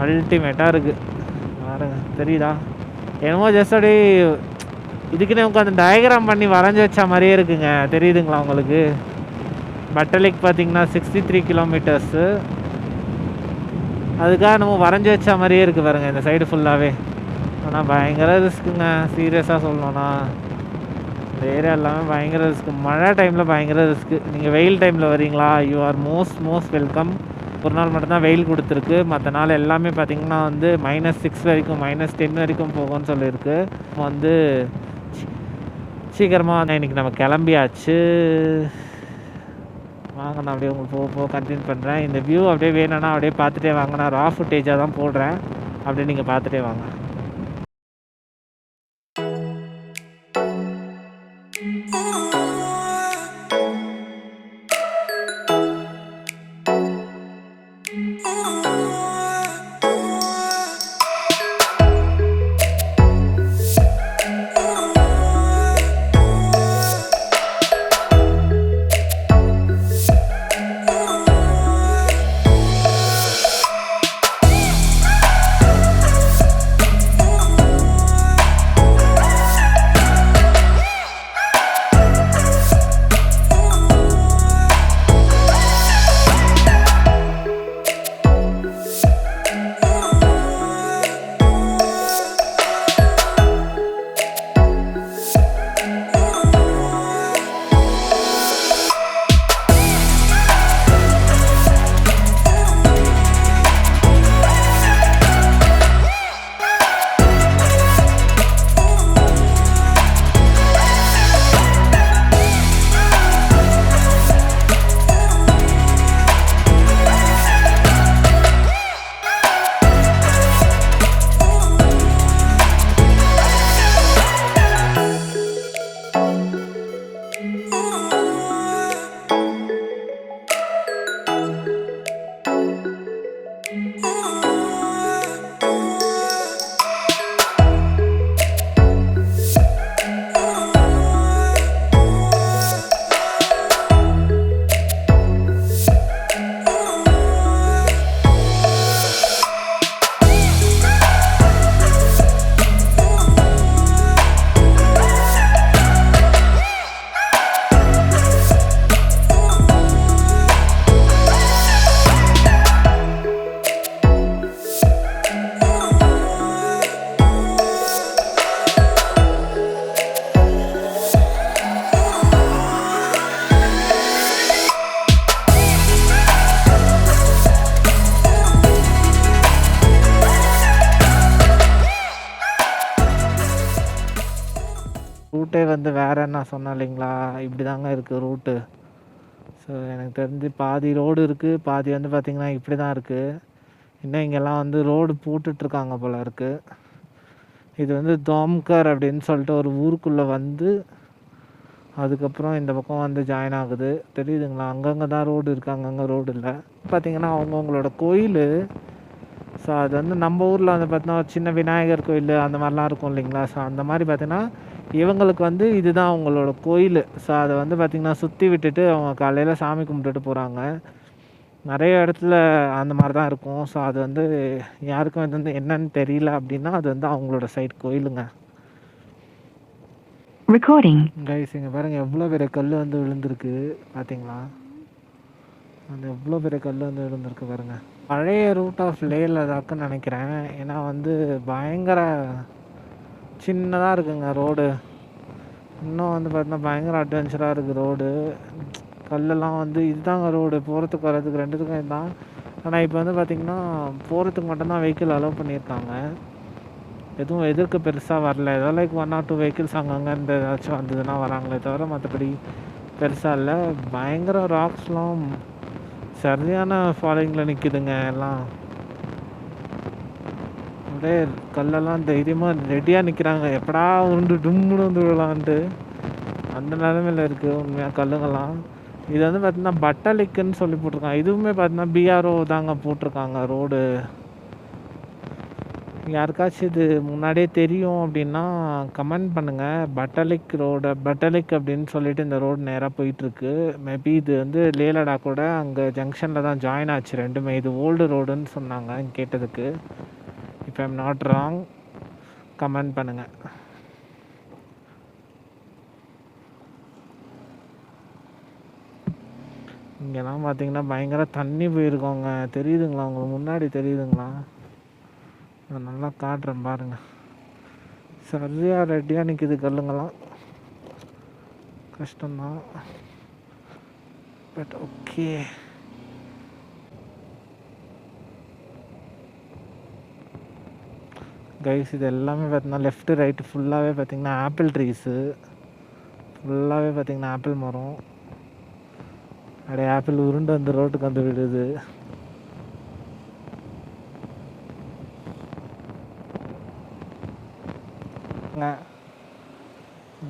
அல்டிமேட்டாக இருக்குது பாருங்கள். தெரியுதா? என்னமோ ஜஸ்ட் அப்படியே இதுக்குன்னே உட்காந்து டயக்ராம் பண்ணி வரைஞ்சி வச்ச மாதிரியே இருக்குங்க. தெரியுதுங்களா உங்களுக்கு? பட்டலிக் பார்த்திங்கன்னா 63 கிலோமீட்டர்ஸு. அதுக்காக நம்ம வரைஞ்சி வச்ச மாதிரியே இருக்குது பாருங்கள் இந்த சைடு ஃபுல்லாகவே. ஆனால் பயங்கர ரிஸ்க்குங்க, சீரியஸாக சொல்லணும்னா. இந்த ஏரியா எல்லாமே பயங்கர ரிஸ்க்கு. மழை டைமில் பயங்கர ரிஸ்க்கு. நீங்கள் வெயில் டைமில் வரீங்களா, யூ ஆர் மோஸ்ட் வெல்கம். ஒரு நாள் மட்டும்தான் வெயில் கொடுத்துருக்கு, மற்ற நாள் எல்லாமே பார்த்திங்கன்னா வந்து -6 வரைக்கும் -10 வரைக்கும் போகும்னு சொல்லியிருக்கு. வந்து சீக்கிரமாக இன்றைக்கி நம்ம கிளம்பியாச்சு. வாங்க நான் அப்படியே உங்களுக்கு போக கண்டினியூ பண்ணுறேன். இந்த வியூ அப்படியே வேணும்னா அப்படியே பார்த்துட்டே வாங்க. நான் ரா ஃபுட்டேஜாக தான் போடுறேன், அப்படியே நீங்கள் பார்த்துட்டே வாங்க. ரூட்டே வந்து வேறன்னு நான் சொன்னேன் இல்லைங்களா, இப்படி தாங்க இருக்குது ரூட்டு. ஸோ எனக்கு தெரிஞ்சு பாதி ரோடு இருக்குது, பாதி வந்து பார்த்திங்கன்னா இப்படி தான் இருக்குது. இன்னும் இங்கெல்லாம் வந்து ரோடு போட்டுட்ருக்காங்க போல இருக்குது. இது வந்து தோம்கர் அப்படின்னு சொல்லிட்டு ஒரு ஊருக்குள்ளே வந்து அதுக்கப்புறம் இந்த பக்கம் வந்து ஜாயின் ஆகுது. தெரியுதுங்களா, அங்கங்கே தான் ரோடு இருக்குது, அங்கங்கே ரோடு இல்லை. பார்த்திங்கன்னா அவங்கவுங்களோட கோயில். ஸோ அது வந்து நம்ம ஊரில் வந்து பார்த்தீங்கன்னா ஒரு சின்ன விநாயகர் கோயில் அந்த மாதிரிலாம் இருக்கும் இல்லைங்களா. ஸோ அந்த மாதிரி பார்த்திங்கன்னா இவங்களுக்கு வந்து இதுதான் அவங்களோட கோயில். ஸோ அதை வந்து பார்த்திங்கன்னா சுற்றி விட்டுட்டு அவங்க காலையில் சாமி கும்பிட்டுட்டு போகிறாங்க. நிறைய இடத்துல அந்த மாதிரி தான் இருக்கும். ஸோ அது வந்து யாருக்கும் இது வந்து என்னன்னு தெரியல அப்படின்னா அது வந்து அவங்களோட சைடு கோயிலுங்க. Recording. கைஸ் இங்கே பாருங்கள் எவ்வளோ பெரிய கல் வந்து விழுந்திருக்கு பார்த்தீங்களா. அந்த எவ்வளோ பெரிய கல் வந்து விழுந்திருக்கு பாருங்கள். பழைய ரூட் ஆஃப் லே லடாக்குன்னு நினைக்கிறேன். ஏன்னா வந்து பயங்கர சின்னதாக இருக்குங்க ரோடு. இன்னும் வந்து பார்த்தீங்கன்னா பயங்கர அட்வென்ச்சராக இருக்குது ரோடு. கல்லெல்லாம் வந்து இதுதாங்க ரோடு, போகிறதுக்கு வர்றதுக்கு ரெண்டுத்துக்கும் இதுதான். ஆனால் இப்போ வந்து பார்த்திங்கன்னா போகிறதுக்கு மட்டும்தான் வெஹிக்கிள் அலோவ் பண்ணியிருக்காங்க. எதுவும் எதிர்க்கு பெருசாக வரல. ஏதோ லைக் 1 or 2 வெஹிக்கிள்ஸ் அங்கங்கே இந்த ஏதாச்சும் வந்ததுன்னா வராங்களே தவிர மற்றபடி பெருசாக இல்லை. பயங்கர ராக்ஸ்லாம் சரியான ஃபாலோயிங்கில் நிற்கிதுங்க எல்லாம். அப்படியே கல்லெல்லாம் தைரியமாக ரெடியாக நிற்கிறாங்க, எப்படா உருண்டு டும்முன்னு வந்து விடலான்ட்டு. அந்த நிலமையில் இருக்குது உண்மையாக கல்லுங்கள்லாம். இது வந்து பார்த்திங்கன்னா பட்டலிக்குன்னு சொல்லி போட்டிருக்காங்க. இதுவுமே பார்த்தீங்கன்னா பிஆர்ஓ தாங்க போட்டிருக்காங்க ரோடு. யாருக்காச்சும் இது முன்னாடியே தெரியும் அப்படின்னா கமெண்ட் பண்ணுங்கள். பட்டலிக் அப்படின்னு சொல்லிட்டு இந்த ரோடு நேராக போயிட்டுருக்கு. மேபி இது வந்து லே லடாக்கோட அங்கே ஜங்ஷனில் தான் ஜாயின் ஆச்சு ரெண்டுமே. இது ஓல்டு ரோடுன்னு சொன்னாங்க கேட்டதுக்கு. இப்போ ஐம் நாட் ராங், கமெண்ட் பண்ணுங்கள். இங்கெல்லாம் பார்த்தீங்கன்னா பயங்கர தண்ணி போயிருக்கோங்க. தெரியுதுங்களா உங்களுக்கு முன்னாடி தெரியுதுங்களா? நான் நல்லா காட்டுறேன் பாருங்க. சரியாக ரெடியாக நிற்கிது கல்லுங்கெல்லாம். கஷ்டம்தான், பட் ஓகே. கைஸ் இது எல்லாமே பார்த்தீங்கன்னா லெஃப்ட்டு ரைட்டு ஃபுல்லாகவே பார்த்தீங்கன்னா ஆப்பிள் ட்ரீஸு. ஃபுல்லாகவே பார்த்தீங்கன்னா ஆப்பிள் மரம். அப்படியே ஆப்பிள் உருண்டு அந்த ரோட்டுக்கு வந்து விடுது.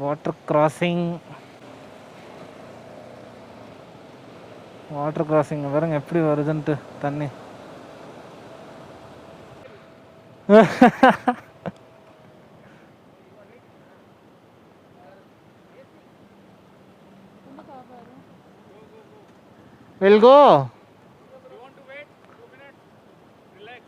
வாட்டர் கிராசிங் பாருங்க எப்படி வருதுன்ட்டு தண்ணி. We'll go. You want to wait 2 minutes? Relax.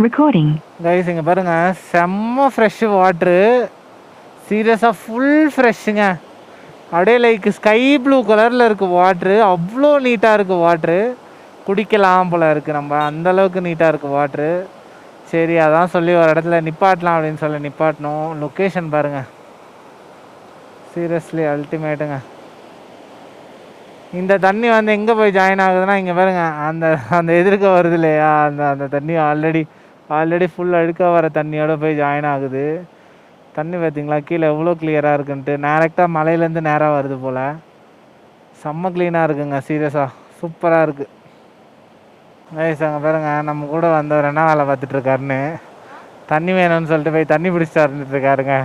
Recording. Guys இங்கே பாருங்க செம்ம ஃப்ரெஷ்ஷு வாட்ரு. சீரியஸாக ஃபுல் ஃப்ரெஷ்ஷுங்க. அப்படியே லைக் ஸ்கை ப்ளூ கலரில் இருக்குது வாட்ரு. அவ்வளோ நீட்டாக இருக்குது வாட்ரு. குடிக்கலாம் போல் இருக்குது. நம்ம அந்தளவுக்கு நீட்டாக இருக்குது வாட்ரு. சரி அதான் சொல்லி ஒரு இடத்துல நிப்பாட்டலாம் அப்படின்னு சொல்லி நிப்பாட்டினோம். லொக்கேஷன் பாருங்கள், சீரியஸ்லி அல்டிமேட்டுங்க. இந்த தண்ணி வந்து எங்கே போய் ஜாயின் ஆகுதுன்னா இங்கே பாருங்க, அந்த அந்த எதிர்க்க வருது இல்லையா, அந்த தண்ணி ஆல்ரெடி ஃபுல் அழுக்காக வர தண்ணியோட போய் ஜாயின் ஆகுது. தண்ணி பார்த்திங்களா கீழே எவ்வளோ கிளியராக இருக்குன்ட்டு. டேரெக்டாக மலையிலேருந்து நேராக வருது போல். செம்ம க்ளீனாக இருக்குங்க, சீரியஸாக சூப்பராக இருக்குது. வயசு அங்கே பாருங்க, நம்ம கூட வந்தவர் என்ன வேலை பார்த்துட்ருக்காருன்னு, தண்ணி வேணும்னு சொல்லிட்டு போய் தண்ணி பிடிச்சிட்டு இருந்துட்டுருக்காருங்க.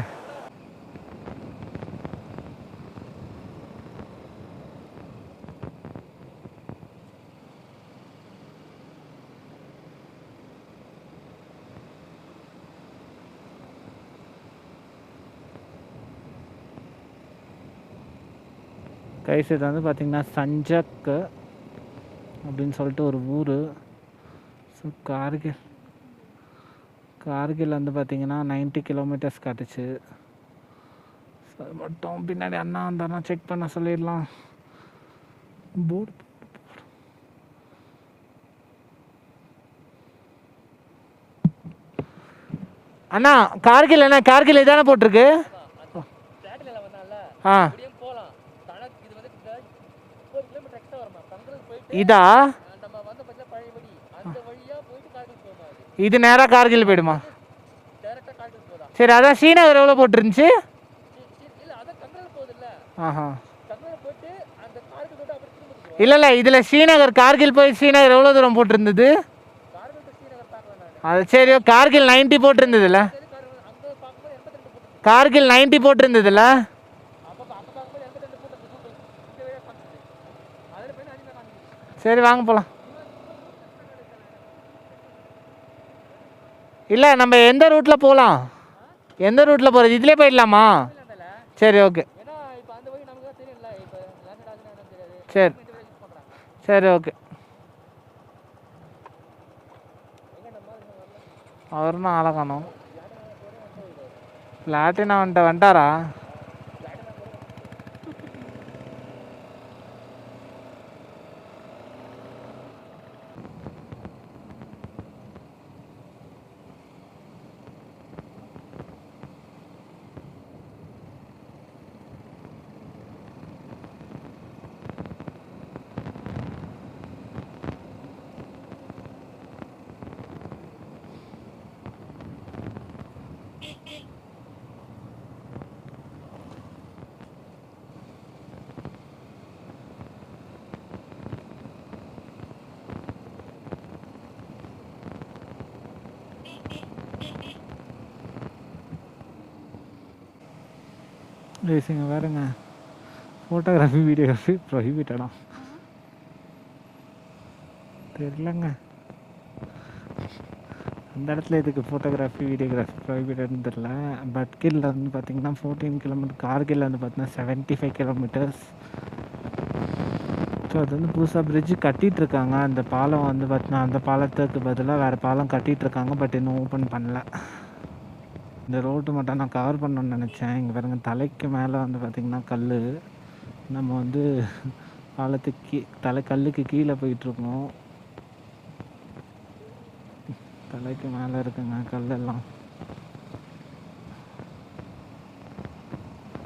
கைஸ் இது வந்து பார்த்திங்கன்னா சஞ்சக் அப்படின்னு சொல்லிட்டு ஒரு ஊர். ஸோ கார்கில் வந்து பார்த்திங்கன்னா 90 கிலோமீட்டர்ஸ் காட்டுச்சு. ஸோ அது மட்டும் பின்னாடி அண்ணா வந்தாருன்னா செக் பண்ண சொல்லிடலாம். போர்டு அண்ணா கார்கில் என்ன கார்கில் இதானே போட்டிருக்கு? ஆ இதா இது நேராக கார்கில் போயிடுமா? சரி அதான் ஸ்ரீநகர் எவ்வளோ போட்டிருந்துச்சு? இல்லை அதான் கங்கரில் போகுதுல்ல, ஆஹா. கங்கரில் போயிட்டு அந்த காருக்கு தொட்டு அப்புறம் திரும்ப இல்லை இல்லை, இதில் ஸ்ரீநகர் கார்கில் போய் ஸ்ரீநகர் எவ்வளோ தூரம் போட்டிருந்தது? காருக்கு டு ஸ்ரீநகர் பார்க்கலாம் நான். அது சரி, கார்கில் 90 போட்டிருந்ததுல்ல? சரி கார் அங்கே பார்க்கும்போது 82 போட்டு, கார்கில் 90 போட்டிருந்ததுல்ல? அப்போ பார்க்கும்போது 82 போட்டு இந்த வழியாக காமிச்சிது. அதில் போய் அதிகமாக காமிச்சிது. சரி வாங்க போகலாம். இல்லை நம்ம எந்த ரூட்டில் போகலாம்? எந்த ரூட்டில் போகிறது? இதிலே போயிடலாமா? சரி ஓகே. ஏன்னா இப்போ அந்த வழி நமக்கு தான் தெரியல, இப்போ லேண்டட் ஆகுதுன்னா என்னன்னு தெரியாது. சரி இந்த வழி யூஸ் பண்ணுறாங்க. சரி ஓகே. எங்கே நம்ம இன்னும் வரல. அவருன்னா ஆளை காணோம். பிளாட்டினா வந்துட்டாரா? இங்கே வேறுங்க, ஃபோட்டோகிராஃபி வீடியோகிராஃபி ப்ரொஹிபிட்டடா தெரிலங்க. அந்த இடத்துல இதுக்கு ஃபோட்டோகிராஃபி வீடியோகிராஃபி ப்ரொஹிபிட்டட்னு தெரில. பட்கில் வந்து பார்த்திங்கன்னா 14 கிலோமீட்டர், கார்கில் வந்து பார்த்தீங்கன்னா 75 கிலோமீட்டர்ஸ். ஸோ அது வந்து புதுசாக பிரிட்ஜு கட்டிகிட்ருக்காங்க. அந்த பாலம் வந்து பார்த்தீங்கன்னா அந்த பாலத்துக்கு பதிலாக வேறு பாலம் கட்டிகிட்ருக்காங்க, பட் இன்னும் ஓப்பன் பண்ணல. இந்த ரோட்டு மட்டும் நான் கவர் பண்ணணும்னு நினச்சேன். இங்கே பாருங்க, தலைக்கு மேலே வந்து பார்த்திங்கன்னா கல். நம்ம வந்து பாலத்துக்கு கல்லுக்கு கீழே போயிட்டுருக்கோம். தலைக்கு மேலே இருக்குங்க கல்லெல்லாம்,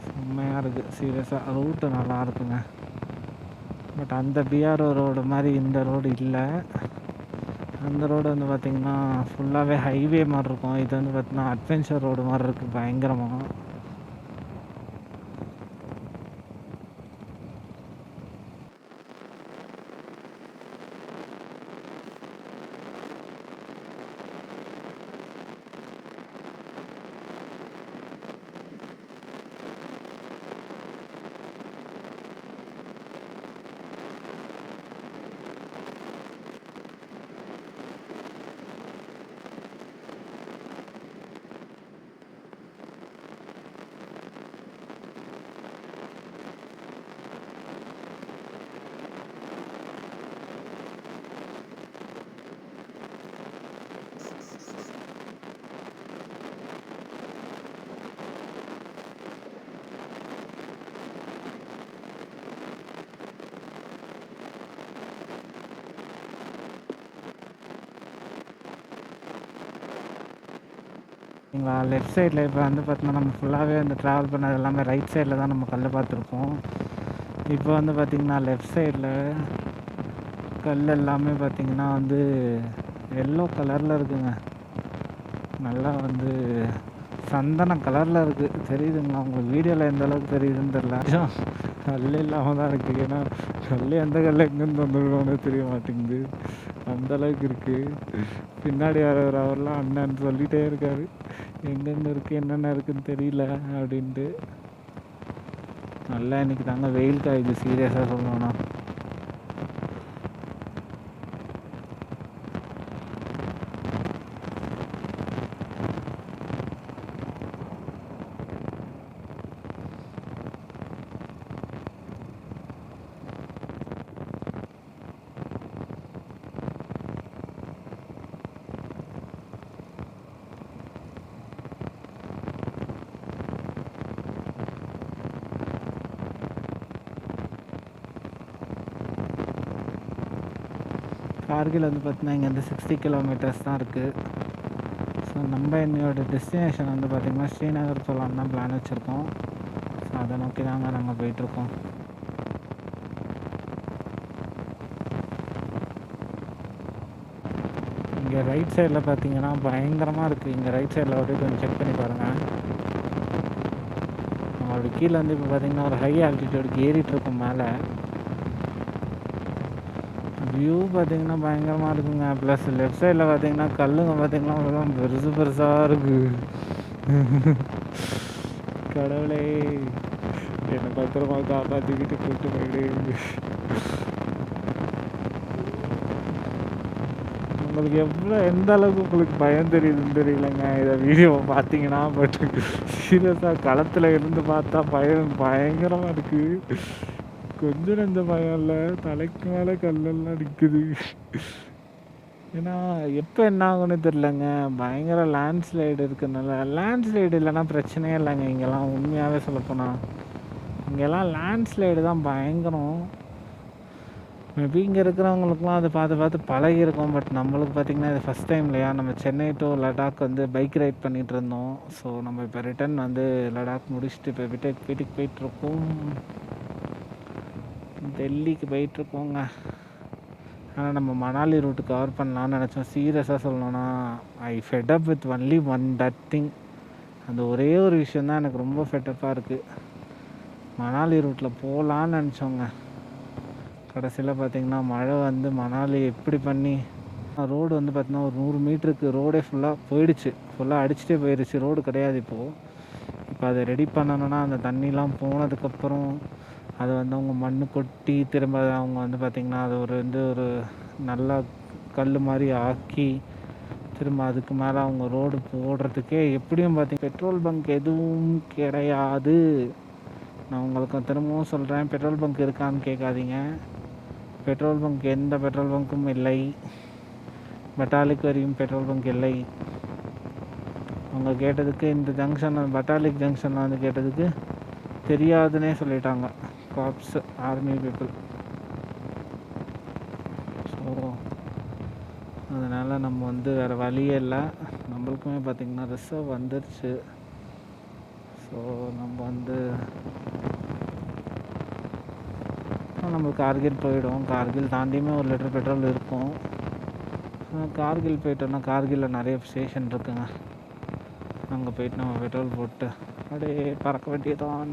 செம்மையாக இருக்குது. சீரியஸாக ரூட்டு நல்லா இருக்குங்க. பட் அந்த பிஆர்ஓ ரோடு மாதிரி இந்த ரோடு இல்லை. அந்த ரோடு வந்து பார்த்திங்கன்னா ஃபுல்லாகவே ஹைவே மாதிரி இருக்கும். இது வந்து பார்த்திங்கன்னா அட்வென்ச்சர் ரோடு மாதிரி இருக்குது பயங்கரமாக. சரிங்களா, லெஃப்ட் சைடில் இப்போ வந்து பார்த்தீங்கன்னா நம்ம ஃபுல்லாகவே வந்து ட்ராவல் பண்ணது எல்லாமே ரைட் சைடில் தான் நம்ம கல் பார்த்துருப்போம். இப்போ வந்து பார்த்திங்கன்னா லெஃப்ட் சைடில் கல் எல்லாமே பார்த்திங்கன்னா வந்து எல்லோ கலரில் இருக்குங்க. நல்லா வந்து சந்தன கலரில் இருக்குது. தெரியுதுங்களா உங்களுக்கு? வீடியோவில் எந்த அளவுக்கு தெரியுதுன்னு தெரில. கல் இல்லாமல் தான் இருக்குது. ஏன்னா கல் எந்த கல் எங்கேருந்து வந்துடுவோன்னு தெரிய மாட்டேங்குது, அந்த அளவுக்கு இருக்குது. பின்னாடி அவரெல்லாம் அண்ணன் சொல்லிகிட்டே இருக்காரு, எங்கெங்கே இருக்குது என்னென்ன இருக்குதுன்னு தெரியல அப்படின்ட்டு. நல்லா இன்றைக்கி தாங்க வெயில் காயுது சீரியஸாக சொல்லணும்னா. கார்கில் வந்து பார்த்தீங்கன்னா இங்கேருந்து 60 கிலோமீட்டர்ஸ் தான் இருக்குது. ஸோ நம்ம என்னோட டெஸ்டினேஷன் வந்து பார்த்திங்கன்னா ஸ்ரீநகர் போகலான்னு தான் பிளான் வச்சுருக்கோம். ஸோ அதை நோக்கி தாங்க நாங்கள் போயிட்டுருக்கோம். இங்கே இங்கே ரைட் சைடில் பார்த்தீங்கன்னா பயங்கரமாக இருக்குது. இங்கே ரைட் சைடில் அப்படியே கொஞ்சம் செக் பண்ணி பாருங்கள். நம்ம அப்படி கீழே வந்து இப்போ பார்த்தீங்கன்னா ஒரு ஹை ஆல்டிடியூடுக்கு ஏறிட்டுருக்கோம். மேலே வியூ பார்த்தீங்கன்னா பயங்கரமாக இருக்குங்க. ப்ளஸ் லெஃப்ட் சைடில் பார்த்தீங்கன்னா கல்லுங்க பார்த்தீங்கன்னா பெருசு பெருசாக இருக்குது. கடவுளே என்னை பத்திரமா காப்பாற்றிக்கிட்டு கூப்பிட்டு போயிடு. உங்களுக்கு எந்த அளவுக்கு உங்களுக்கு பயம் தெரியுதுன்னு தெரியலங்க இதை வீடியோவை பார்த்தீங்கன்னா. பட் சீரியஸாக களத்தில் இருந்து பார்த்தா பயங்கரமாக இருக்குது. கொஞ்சம் நெஞ்ச பயம் இல்லை, தலைக்கு மேலே கல்லெல்லாம் நிற்குது. ஏன்னா எப்போ என்ன ஆகுன்னு தெரிலங்க. பயங்கர லேண்ட்ஸ்லைடு இருக்கிறதுனால. லேண்ட்ஸ்லைடு இல்லைன்னா பிரச்சனையே இல்லைங்க. இங்கெல்லாம் உண்மையாகவே சொல்லப்போனால் இங்கெல்லாம் லேண்ட்ஸ்லைடு தான் பயங்கரம். மேபி இங்கே இருக்கிறவங்களுக்குலாம் அதை பார்த்து பார்த்து பழகிருக்கும். பட் நம்மளுக்கு பார்த்திங்கன்னா இது ஃபஸ்ட் டைம் இல்லையா. நம்ம சென்னை டு லடாக் வந்து பைக் ரைட் பண்ணிகிட்டு இருந்தோம். ஸோ நம்ம இப்போ ரிட்டன் வந்து லடாக் முடிச்சுட்டு இப்போ வீட்டுக்கு போயிட்டுருக்கோம். டெல்லிக்கு போயிட்டுருக்கோங்க. ஆனால் நம்ம மணாலி ரூட்டு கவர் பண்ணலான்னு நினச்சோம். சீரியஸாக சொல்லணுன்னா I fed up with only one that thing. அந்த ஒரே ஒரு விஷயந்தான் எனக்கு ரொம்ப ஃபெட்டப்பாக இருக்குது. மணாலி ரூட்டில் போகலான்னு நினச்சோங்க. கடைசியில் பார்த்திங்கன்னா மழை வந்து மணாலி எப்படி பண்ணி ரோடு வந்து பார்த்திங்கன்னா ஒரு 100 மீட்டருக்கு ரோடே ஃபுல்லாக போயிடுச்சு. ஃபுல்லாக அடிச்சுட்டே போயிடுச்சு. ரோடு கிடையாது இப்போது. இப்போ அதை ரெடி பண்ணணுன்னா அந்த தண்ணிலாம் போனதுக்கப்புறம் அதை வந்து அவங்க மண் கொட்டி திரும்ப அவங்க வந்து பார்த்திங்கன்னா அது ஒரு நல்லா கல் மாதிரி ஆக்கி திரும்ப அதுக்கு மேலே அவங்க ரோடு போடுறதுக்கே எப்படியும் பார்த்திங்கன்னா பெட்ரோல் பங்க் எதுவும் கிடையாது. நான் உங்களுக்கு திரும்பவும் சொல்கிறேன், பெட்ரோல் பங்க் இருக்கான்னு கேட்காதீங்க. பெட்ரோல் பங்க் எந்த பெட்ரோல் பங்க்கும் இல்லை. பட்டாலிக் வரையும் பெட்ரோல் பங்க் இல்லை. அவங்க கேட்டதுக்கு இந்த ஜங்ஷன் பட்டாலிக் ஜங்ஷனில் வந்து கேட்டதுக்கு தெரியாதுன்னே சொல்லிட்டாங்க காப்ஸ், ஆர்மி பீப்புள். ஸோ அதனால் நம்ம வந்து வேறு வழியே இல்லை. நம்மளுக்குமே பார்த்திங்கன்னா ரிசர்வ் வந்துருச்சு. ஸோ நம்ம வந்து நம்மளுக்கு கார்கில் போயிடும். கார்கில் தாண்டியுமே 1 லிட்டர் பெட்ரோல் இருக்கும். கார்கில் போயிட்டோன்னா கார்கிலில் நிறைய ஸ்டேஷன் இருக்குங்க. அங்கே போயிட்டு நம்ம பெட்ரோல் போட்டு அப்படியே பறக்க வேண்டியதான்.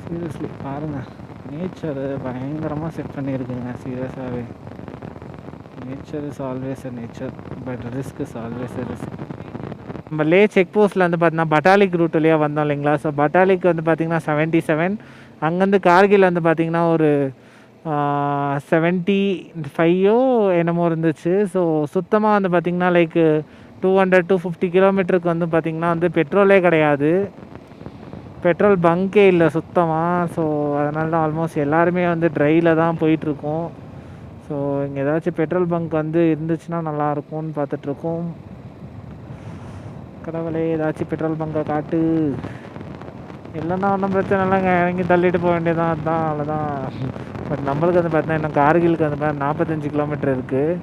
சீரியஸ்லி பாருங்கள், நேச்சரு பயங்கரமாக செட் பண்ணியிருக்குங்க. சீரியஸாகவே nature is always a nature, but risk is always a risk. நம்ம லே செக் போஸ்ட்டில் வந்து பார்த்தீங்கன்னா பட்டாலிக் ரூட் வழியாக வந்தோம் இல்லைங்களா. ஸோ பட்டாலிக் வந்து பார்த்திங்கன்னா 77. அங்கேருந்து கார்கில் வந்து பார்த்திங்கன்னா ஒரு 75 என்னமோ இருந்துச்சு. ஸோ சுத்தமாக வந்து பார்த்திங்கன்னா லைக் 200-250 கிலோமீட்டருக்கு வந்து பார்த்திங்கன்னா வந்து பெட்ரோலே கிடையாது. பெட்ரோல் பங்கே இல்லை சுத்தமாக. ஸோ அதனால தான் ஆல்மோஸ்ட் எல்லாருமே வந்து ட்ரையில் தான் போயிட்டுருக்கோம். ஸோ இங்கே ஏதாச்சும் பெட்ரோல் பங்க் வந்து இருந்துச்சுன்னா நல்லாயிருக்கும்னு பார்த்துட்ருக்கோம். கடவுளே ஏதாச்சும் பெட்ரோல் பங்கை காட்டு. இல்லைன்னா ஒன்றும் பிரச்சனை இல்லைங்க, இறங்கி தள்ளிட்டு போக வேண்டியதான். அதுதான் அவ்வளோதான். பட் நம்மளுக்கு வந்து பார்த்தீங்கன்னா இன்னும் கார்கிலுக்கு வந்து பார்த்தா 45 கிலோமீட்டர் இருக்குது.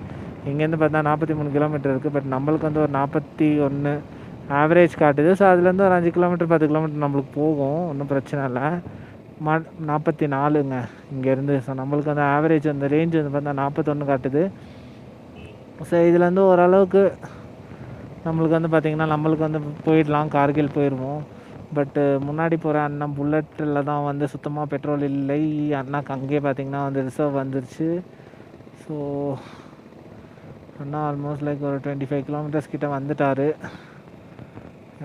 இங்கேருந்து பார்த்தா 43 கிலோமீட்டர் இருக்குது. பட் நம்மளுக்கு வந்து ஒரு 41 ஆவரேஜ் காட்டுது. ஸோ அதுலேருந்து ஒரு 5 கிலோமீட்டர் 10 கிலோமீட்டர் நம்மளுக்கு போகும், ஒன்றும் பிரச்சனை இல்லை. 44ங்க இங்கேருந்து. ஸோ நம்மளுக்கு வந்து ஆவரேஜ் அந்த ரேஞ்ச் வந்து பார்த்தா 41 காட்டுது. ஸோ இதுலேருந்து ஓரளவுக்கு நம்மளுக்கு வந்து பார்த்திங்கன்னா நம்மளுக்கு வந்து போயிடலாம், கார்கில் போயிடுவோம். பட்டு முன்னாடி போகிற அண்ணா புல்லட்டில் தான் வந்து சுத்தமாக பெட்ரோல் இல்லை. அண்ணாக்கு அங்கேயே பார்த்திங்கன்னா வந்து ரிசர்வ் வந்துருச்சு. ஸோ அண்ணா ஆல்மோஸ்ட் லைக் ஒரு 25 கிலோமீட்டர்ஸ் கிட்டே வந்துட்டார்.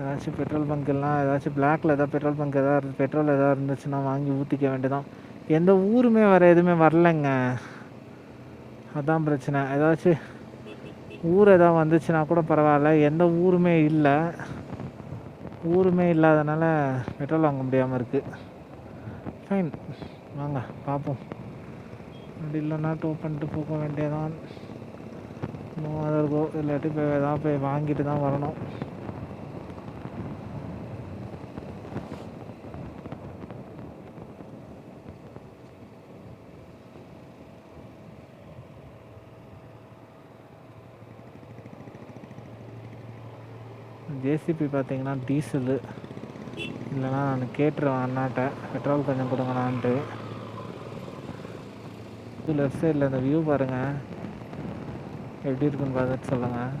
ஏதாச்சும் பெட்ரோல் பங்க்கெல்லாம் ஏதாச்சும் பிளாக்கில் ஏதாவது பெட்ரோல் பங்க் பெட்ரோல் எதாவது இருந்துச்சுன்னா வாங்கி ஊற்றிக்க வேண்டியதான். எந்த ஊருமே வேறு எதுவுமே வரலைங்க, அதுதான் பிரச்சனை. ஏதாச்சும் ஊர் எதாவது வந்துச்சுன்னா கூட பரவாயில்ல, எந்த ஊருமே இல்லை. ஊருமே இல்லாதனால பெட்ரோல் வாங்க முடியாமல் இருக்குது. ஃபைன், வாங்க பார்ப்போம். அப்படி இல்லைன்னா டோ பண்ணிட்டு போக வேண்டியதான். இருக்கோ இல்லாட்டி போய் எதாவது போய் வாங்கிட்டு தான் வரணும். ஜேசிபி பார்த்தீங்கன்னா டீசலு, இல்லைனா நான் கேட்டுருவேன் அண்ணாட்ட பெட்ரோல் கொஞ்சம் கொடுங்கண்ணான்ட்டு. இது லெஃப்ட் சைடில் இந்த வியூ பாருங்கள், எப்படி இருக்குன்னு பார்த்துட்டு சொல்லுங்கள்.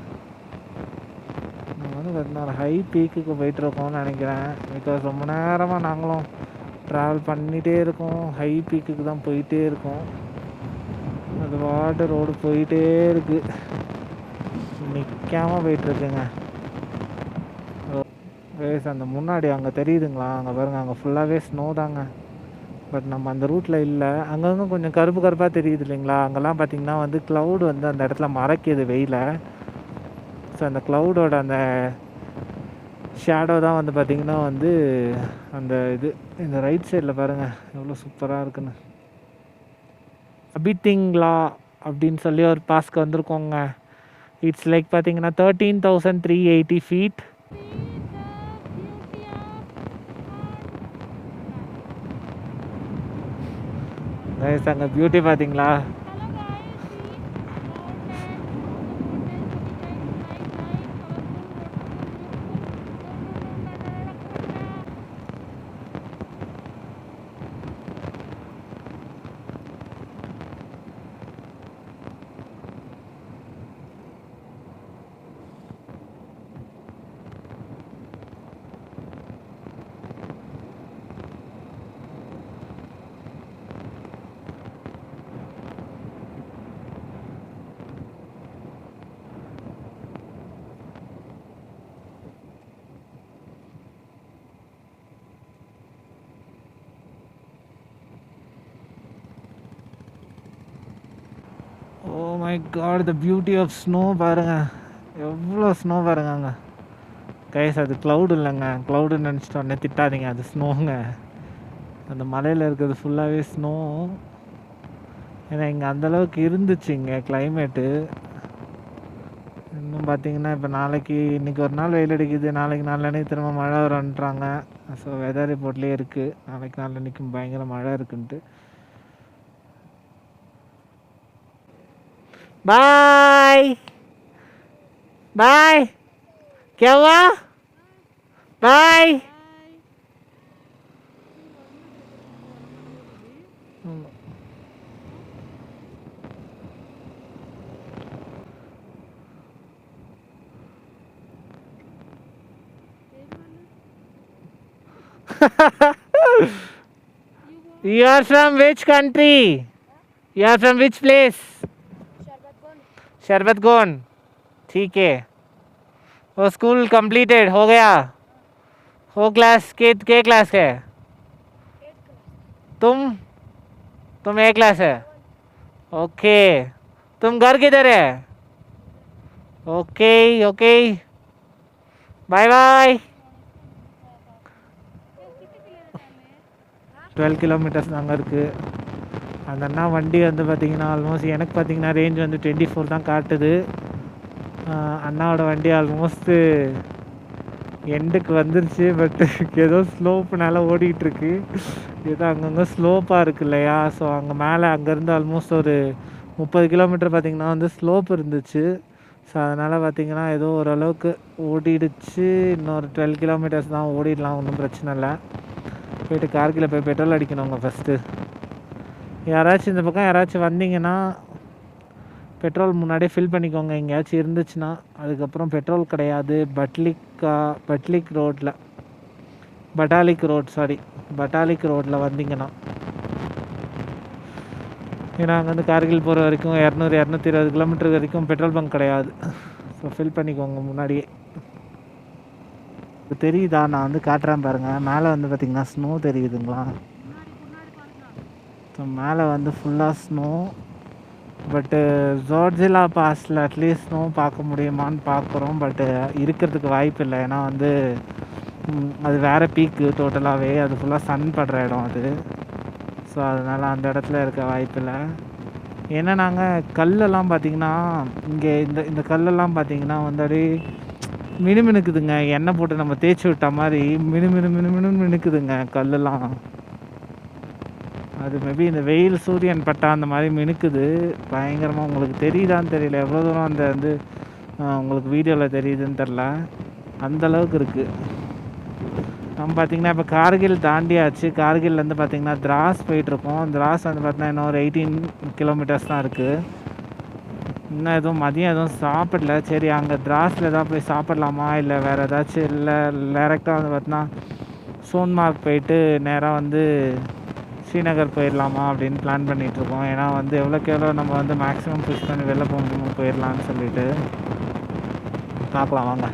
நம்ம வந்து பார்த்தீங்கன்னா ஒரு ஹை பீக்குக்கு போயிட்டுருக்கோம்னு நினைக்கிறேன். பிகாஸ் ரொம்ப நேரமாக நாங்களும் ட்ராவல் பண்ணிகிட்டே இருக்கோம். ஹை பீக்குக்கு தான் போயிட்டே இருக்கோம். அது வாட்டர் ரோடு போயிட்டே இருக்குது, நிற்காமல் போயிட்டுருக்குங்க. வேஸ் அந்த முன்னாடி அங்கே தெரியுதுங்களா, அங்கே பாருங்கள், அங்கே ஃபுல்லாகவே ஸ்னோ தாங்க. பட் நம்ம அந்த ரூட்டில் இல்லை. அங்கங்கே கொஞ்சம் கருப்பு கருப்பாக தெரியுது இல்லைங்களா, அங்கெல்லாம் பார்த்திங்கன்னா வந்து க்ளவுட் வந்து அந்த இடத்துல மறைக்கிது வெயில. ஸோ அந்த க்ளவுடோட அந்த ஷேடோ தான் வந்து பார்த்திங்கன்னா வந்து அந்த இது இந்த ரைட் சைடில் பாருங்கள் எவ்வளோ சூப்பராக இருக்குன்னு. அபிட்டிங்லா அப்படின்னு சொல்லி ஒரு பாஸ்க்கு வந்திருக்கோங்க. இட்ஸ் லைக் பார்த்தீங்கன்னா 13,380 feet. அங்கே பியூட்டி பார்த்தீங்களா? Oh my god, the beauty of snow பாருங்க, எவ்வளோ ஸ்னோ பாருங்க அங்கே. கைஸ் அது க்ளவுடு இல்லைங்க, க்ளவுடுன்னு நினச்சிட்டு உடனே திட்டாதீங்க, அது ஸ்னோங்க. அந்த மலையில் இருக்கிறது ஃபுல்லாகவே ஸ்னோ. ஏன்னா இங்கே அந்தளவுக்கு இருந்துச்சு இங்கே கிளைமேட்டு. இன்னும் பார்த்தீங்கன்னா இப்போ நாளைக்கு இன்றைக்கி ஒரு நாள் வெயில் அடிக்குது, நாளைக்கு நாளன்னைக்கு திரும்ப மழை வரும்ன்றாங்க. ஸோ வெதர் ரிப்போர்ட்லேயே இருக்குது நாளைக்கு நாளன்னைக்கும் பயங்கர மழை இருக்குன்ட்டு. बाय बाय, क्या हुआ? Bye. You are from which country? You are from which place? शरबतगोन. ठीक है, वो स्कूल कंप्लीटेड हो गया? हो क्लास के क्लास है? तुम ए क्लास है? ओके. तुम घर किधर है? Okay okay, bye bye. 12 kilometres தாங்க இருக்குது. அந்த அண்ணா வண்டி வந்து பார்த்திங்கன்னா ஆல்மோஸ்ட் எனக்கு பார்த்திங்கன்னா ரேஞ்ச் வந்து 24 தான் காட்டுது. அண்ணாவோட வண்டி ஆல்மோஸ்ட்டு எண்டுக்கு வந்துருச்சு. பட் ஏதோ ஸ்லோப்புனால ஓடிக்கிட்டுருக்கு. ஏதோ அங்கங்கே ஸ்லோப்பாக இருக்குது இல்லையா, ஸோ அங்கே மேலே அங்கேருந்து ஆல்மோஸ்ட் ஒரு 30 கிலோமீட்டர் பார்த்திங்கன்னா வந்து ஸ்லோப் இருந்துச்சு. ஸோ அதனால் பார்த்திங்கன்னா ஏதோ ஓரளவுக்கு ஓடிடுச்சு. இன்னொரு 12 கிலோமீட்டர்ஸ் தான் ஓடிடலாம், ஒன்றும் பிரச்சனை இல்லை. போய்ட்டு கார்கில் போய் பெட்ரோல் அடிக்கணுங்க ஃபஸ்ட்டு. யாராச்சும் இந்த பக்கம் யாராச்சும் வந்தீங்கன்னா பெட்ரோல் முன்னாடியே ஃபில் பண்ணிக்கோங்க எங்கேயாச்சும் இருந்துச்சுன்னா. அதுக்கப்புறம் பெட்ரோல் கிடையாது. பட்டாலிக் ரோட்டில் வந்தீங்கன்னா, ஏன்னா அங்கே வந்து கார்கில் போகிற வரைக்கும் 200-220 கிலோமீட்டர் வரைக்கும் பெட்ரோல் பங்க் கிடையாது. ஸோ ஃபில் பண்ணிக்கோங்க முன்னாடியே. தெரியுதா, நான் வந்து காட்டுறேன் பாருங்கள். மேலே வந்து பார்த்திங்கன்னா ஸ்னோ தெரியுதுங்களா? ஸோ மேலே வந்து ஃபுல்லாக ஸ்னோ. பட்டு ஜோர்ஜிலா பாஸில் அட்லீஸ்ட் ஸ்னோ பார்க்க முடியுமான்னு பார்க்குறோம். பட்டு இருக்கிறதுக்கு வாய்ப்பு இல்லை. ஏன்னா வந்து அது வேறு பீக்கு டோட்டலாகவே, அது ஃபுல்லாக சன் படுற இடம் அது. ஸோ அதனால் அந்த இடத்துல இருக்க வாய்ப்பு இல்லை. ஏன்னா நாங்கள் கல்லெல்லாம் பார்த்திங்கன்னா இங்கே இந்த கல்லெல்லாம் பார்த்திங்கன்னா வந்து அப்படியே மினுமினுக்குதுங்க. எண்ணெய் போட்டு நம்ம தேய்ச்சி விட்ட மாதிரி மினுமினுக்குதுங்க கல்லெல்லாம். அது மேபி இந்த வெயில் சூரியன் பட்டா அந்த மாதிரி மினுக்குது பயங்கரமாக. உங்களுக்கு தெரியுதான்னு தெரியல, எவ்வளோ தூரம் அந்த வந்து உங்களுக்கு வீடியோவில் தெரியுதுன்னு தெரில, அந்தளவுக்கு இருக்குது. நம்ம பார்த்திங்கன்னா இப்போ கார்கில் தாண்டியாச்சு. கார்கில்லேருந்து பார்த்திங்கன்னா திராஸ் போயிட்டுருக்கோம். திராஸ் வந்து பார்த்திங்கன்னா இன்னும் ஒரு 18 கிலோமீட்டர்ஸ் தான் இருக்குது. இன்னும் எதுவும் மதியம் எதுவும் சாப்பிடல. சரி அங்கே திராஸில் ஏதாவது போய் சாப்பிட்லாமா இல்லை வேறு ஏதாச்சும் இல்லை டேரெக்டாக வந்து பார்த்தீங்கன்னா சோன்மார்க் போயிட்டு நேராக வந்து ஸ்ரீநகர் போயிடலாமா அப்படின்னு பிளான் பண்ணிகிட்ருக்கோம். ஏன்னா வந்து எவ்வளோக்கு எவ்வளோ நம்ம வந்து மேக்ஸிமம் புஷ் பண்ணி வெளில போக முடியுமோ போயிடலான்னு சொல்லிட்டு பார்க்கலாம் வாங்க.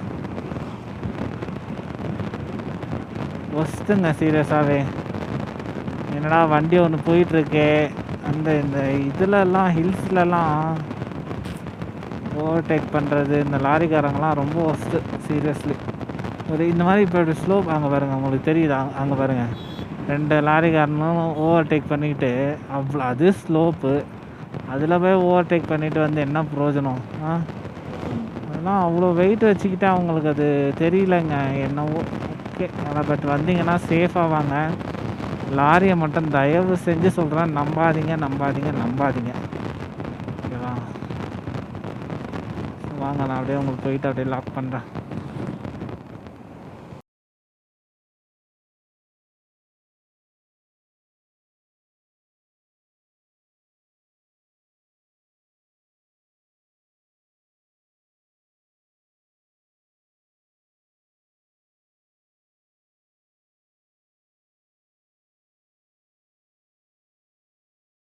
ஒஸ்ட்டுங்க சீரியஸாகவே. என்னடா வண்டி ஒன்று போயிட்டுருக்கே அந்த இந்த இதுலலாம் ஹில்ஸ்லலாம் ஓவர்டேக் பண்ணுறது இந்த லாரிக்காரங்களாம் ரொம்ப ஒஸ்ட்டு சீரியஸ்லி. ஒரு இந்த மாதிரி இப்போ ஒரு ஸ்லோப் அங்கே பாருங்கள், உங்களுக்கு தெரியுதா அங்கே பாருங்கள் 2 லாரிக்காரனும் ஓவர்டேக் பண்ணிக்கிட்டு அவ்வளோ அது ஸ்லோப்பு அதில் போய் ஓவர்டேக் பண்ணிவிட்டு வந்து என்ன பிரயோஜனம்? அதெல்லாம் அவ்வளோ வெயிட் வச்சுக்கிட்டு அவங்களுக்கு அது தெரியலங்க என்னவோ. ஓகே பட் வந்தீங்கன்னா சேஃபாக வாங்க. லாரியை மட்டும் தயவு செஞ்சு சொல்கிறேன், நம்பாதீங்க நம்பாதீங்க நம்பாதீங்க. ஓகேவா? வாங்க நான் அப்படியே உங்களுக்கு போயிட்டு அப்படியே லாக் பண்ணுறேன்.